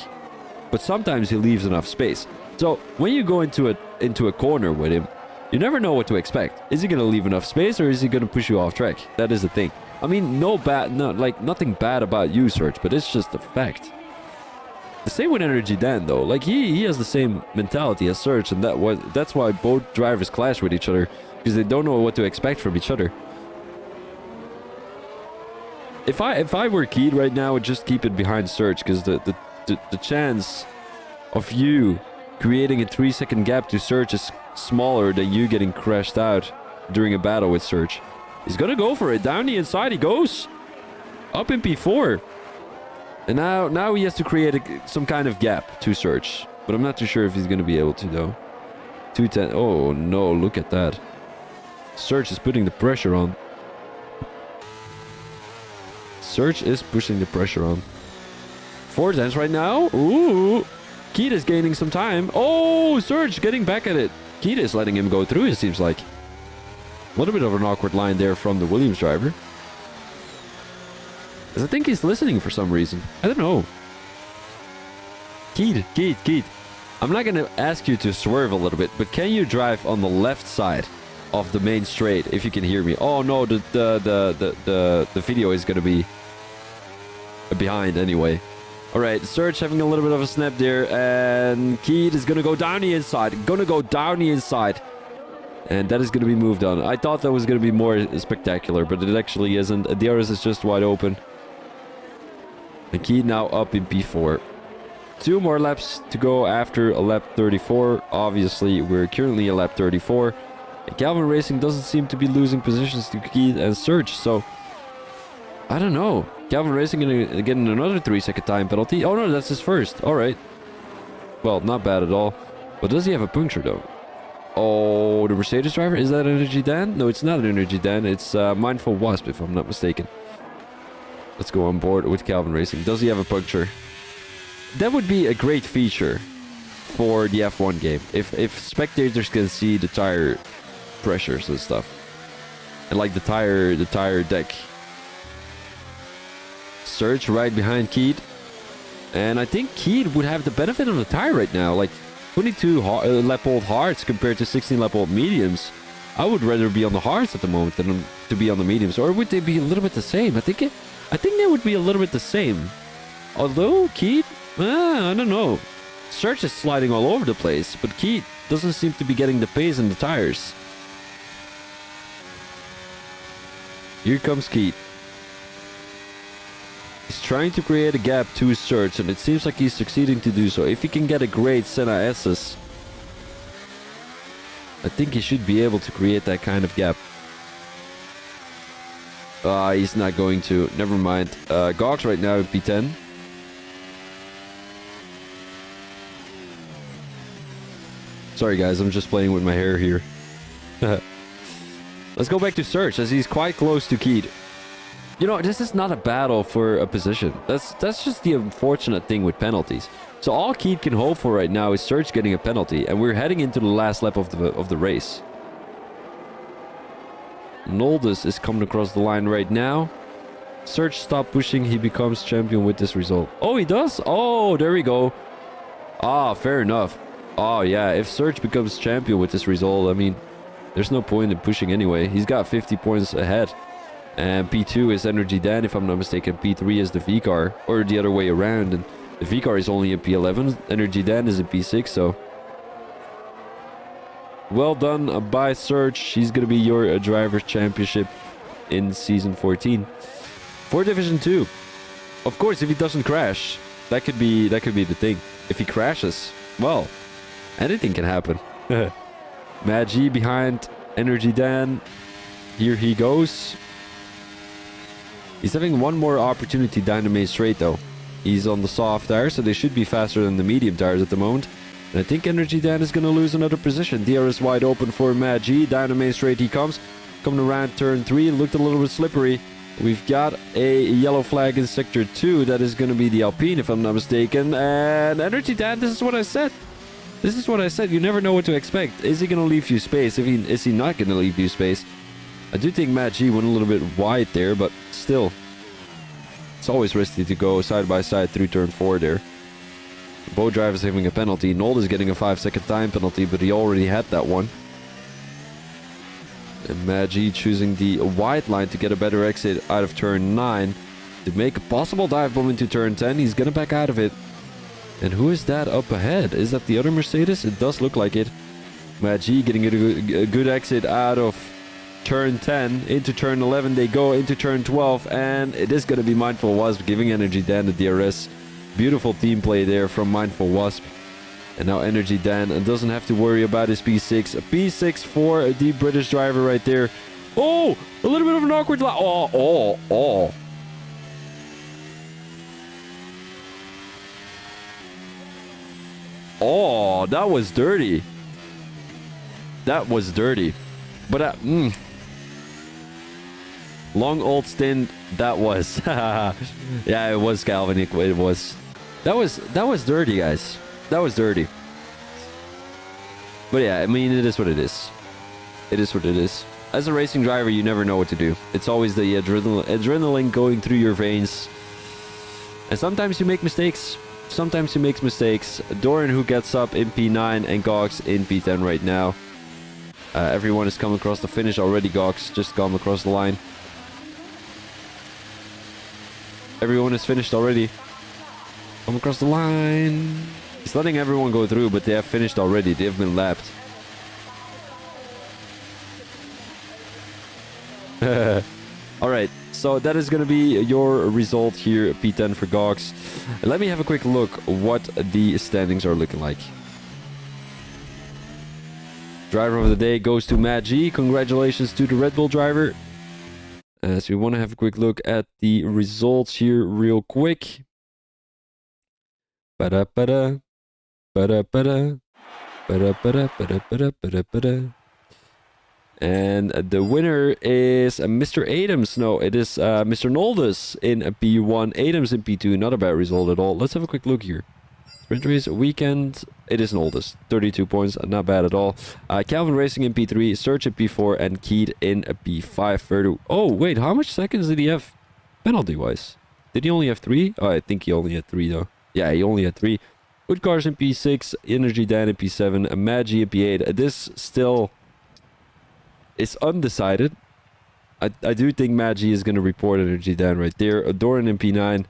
but sometimes he leaves enough space. So when you go into a corner with him, you never know what to expect. Is he going to leave enough space, or is he going to push you off track? That is the thing. I mean, nothing bad about you, Surge, but it's just a fact. The same with Energy Dan, though. Like, he has the same mentality as Surge, and that's why both drivers clash with each other, because they don't know what to expect from each other. If I were Keith right now, I would just keep it behind Surge, because the chance of you creating a 3-second gap to Surge is smaller than you getting crashed out during a battle with Surge. He's gonna go for it. Down the inside he goes. Up in P4. And now he has to create some kind of gap to Surge. But I'm not too sure if he's gonna be able to though. 210. Oh no, look at that. Surge is putting the pressure on. Surge is pushing the pressure on. 4 tenths right now. Ooh. Keith is gaining some time. Oh, Surge getting back at it. Keith is letting him go through, it seems like. A little bit of an awkward line there from the Williams driver. Because I think he's listening for some reason. I don't know. Keith. I'm not going to ask you to swerve a little bit, but can you drive on the left side of the main straight, if you can hear me? Oh no, the video is going to be behind anyway. Alright, Surge having a little bit of a snap there, and Keith is going to go down the inside. And that is going to be moved on. I thought that was going to be more spectacular, but it actually isn't. DRS is just wide open. And Keith now up in P4. 2 more laps to go after a lap 34. Obviously, we're currently at lap 34. And Calvin Racing doesn't seem to be losing positions to Keith and Surge, so I don't know. Calvin Racing gonna get another 3-second time penalty. Oh no, that's his first. Alright. Well, not bad at all. But does he have a puncture though? Oh, the Mercedes driver? Is that Energy Dan? No, it's not an Energy Dan. It's Mindful Wasp, if I'm not mistaken. Let's go on board with Calvin Racing. Does he have a puncture? That would be a great feature for the F1 game. If spectators can see the tire pressures and stuff. And like the tire deck. Surge right behind Keed. And I think Keed would have the benefit of the tire right now. Like 22 lap-old hards compared to 16 lap-old mediums. I would rather be on the hards at the moment than to be on the mediums. Or would they be a little bit the same? I think they would be a little bit the same. Although Keed, I don't know. Surge is sliding all over the place, but Keed doesn't seem to be getting the pace in the tires. Here comes Keed. He's trying to create a gap to Surge, and it seems like he's succeeding to do so. If he can get a great Senna SS, I think he should be able to create that kind of gap. He's not going to. Never mind. Gox right now at P10. Sorry guys, I'm just playing with my hair here. Let's go back to Surge, as he's quite close to Keed. You know, this is not a battle for a position. That's just the unfortunate thing with penalties. So all Keed can hope for right now is Surge getting a penalty, and we're heading into the last lap of the race. Noldus is coming across the line right now. Surge stop pushing, he becomes champion with this result. Oh, he does? Oh, there we go. Ah, fair enough. Oh yeah, if Surge becomes champion with this result, I mean, there's no point in pushing anyway. He's got 50 points ahead. And P2 is Energy Dan, if I'm not mistaken. P3 is the V-Car, or the other way around. And the V-Car is only in P11. Energy Dan is in P6, so... Well done by Surge. He's going to be your Driver's Championship in Season 14. For Division 2. Of course, if he doesn't crash, that could be the thing. If he crashes, well, anything can happen. Mad G behind Energy Dan. Here he goes. He's having one more opportunity down the main straight though. He's on the soft tires, so they should be faster than the medium tires at the moment. And I think Energy Dan is going to lose another position. DRS wide open for Mad G. Down the main straight he comes. Coming around turn 3. Looked a little bit slippery. We've got a yellow flag in sector 2. That is going to be the Alpine, if I'm not mistaken. And Energy Dan, this is what I said. This is what I said. You never know what to expect. Is he going to leave you space? Is he not going to leave you space? I do think Matt G went a little bit wide there, but still. It's always risky to go side by side through turn 4 there. Both drivers having a penalty. Nold is getting a 5-second time penalty, but he already had that one. And Matt G choosing the wide line to get a better exit out of turn 9. To make a possible dive bomb into turn 10. He's going to back out of it. And who is that up ahead? Is that the other Mercedes? It does look like it. Matt G getting a good exit out of turn 10. Into turn 11 they go, into turn 12. And it is going to be Mindful Wasp giving Energy Dan the DRS. Beautiful team play there from Mindful Wasp. And now Energy Dan doesn't have to worry about his P6. A P6 for the British driver right there. Oh, a little bit of an awkward line. Oh. Oh, that was dirty. That was dirty. But long old stint, that was. Yeah, it was Calvin. It was. That was dirty, guys. That was dirty. But yeah, I mean, it is what it is. It is what it is. As a racing driver, you never know what to do. It's always the adrenaline going through your veins. And sometimes you make mistakes. Sometimes he makes mistakes. Doran, who gets up in P9, and Gox in P10 right now. Everyone is coming across the finish already. Gox just come across the line. Everyone is finished already. Come across the line. He's letting everyone go through, but they have finished already. They have been lapped. Alright, so that is going to be your result here, P10 for Gox. Let me have a quick look what the standings are looking like. Driver of the day goes to Matt G. Congratulations to the Red Bull driver. So we want to have a quick look at the results here real quick. Ba-da-ba-da. Ba-da-ba-da. Ba-da-ba-da. Ba-da-ba-da. Ba-da-ba-da. And the winner is Mr. Adams. No, it is Mr. Noldus in P1. Adams in P2. Not a bad result at all. Let's have a quick look here. Sprint race weekend. It is Noldus. 32 points. Not bad at all. Calvin Racing in P3. Search in P4. And Keed in P5. Oh, wait. How much seconds did he have penalty-wise? Did he only have 3? Oh, I think he only had 3 though. Yeah, he only had 3. Wood Cars in P6, Energy Dan in P7, and Magi in P8. This still is undecided. I do think Magi is going to report Energy Dan right there. Doran in P9.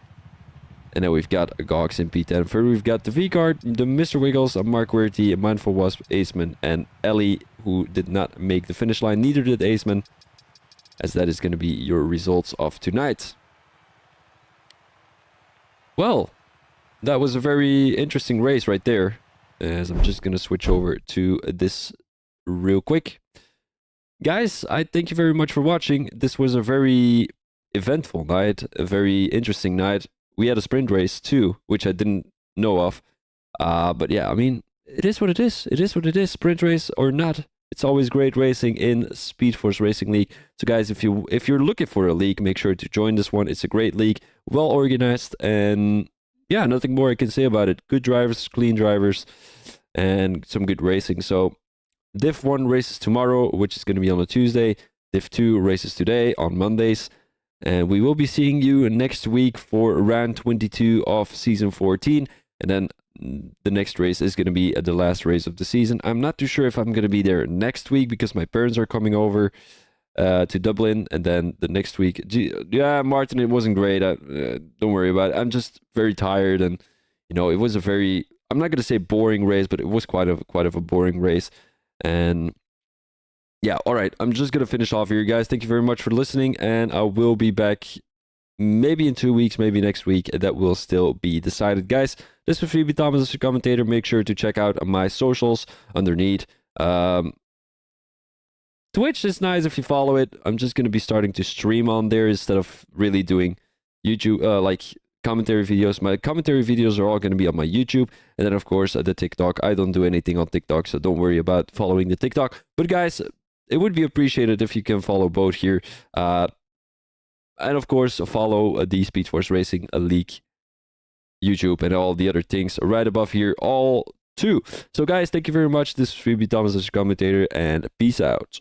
And then we've got Gox in P10. Further, we've got the V-Card, the Mr. Wiggles, Mark Werty, Mindful Wasp, Aceman, and Ellie, who did not make the finish line. Neither did Aceman, as that is going to be your results of tonight. Well, that was a very interesting race right there. As I'm just going to switch over to this real quick. Guys, I thank you very much for watching. This was a very eventful night, a very interesting night. We had a sprint race too, which I didn't know of. But yeah, I mean, it is what it is. It is what it is. Sprint race or not, it's always great racing in Speed Force Racing League. So guys, if you're looking for a league, make sure to join this one. It's a great league, well organized, and yeah, nothing more I can say about it. Good drivers, clean drivers, and some good racing. So Div 1 races tomorrow, which is going to be on a Tuesday. Div 2 races today on Mondays. And we will be seeing you next week for round 22 of season 14. And then the next race is going to be the last race of the season. I'm not too sure if I'm going to be there next week because my parents are coming over to Dublin. And then the next week, yeah, Martin, it wasn't great. Don't worry about it. I'm just very tired. And, you know, it was a very, I'm not going to say boring race, but it was quite of a boring race. And yeah, all right. I'm just going to finish off here, guys. Thank you very much for listening, and I will be back maybe in 2 weeks, maybe next week. That will still be decided, guys. This was Phoebe Thomas as a commentator. Make sure to check out my socials underneath. Twitch is nice if you follow it. I'm just going to be starting to stream on there instead of really doing YouTube, like commentary videos. My commentary videos are all going to be on my YouTube. And then, of course, the TikTok. I don't do anything on TikTok, so don't worry about following the TikTok. But guys, it would be appreciated if you can follow both here. And of course, follow the Speed Force Racing League YouTube and all the other things right above here, all too. So guys, thank you very much. This is Phoebe Thomas as your commentator, and peace out.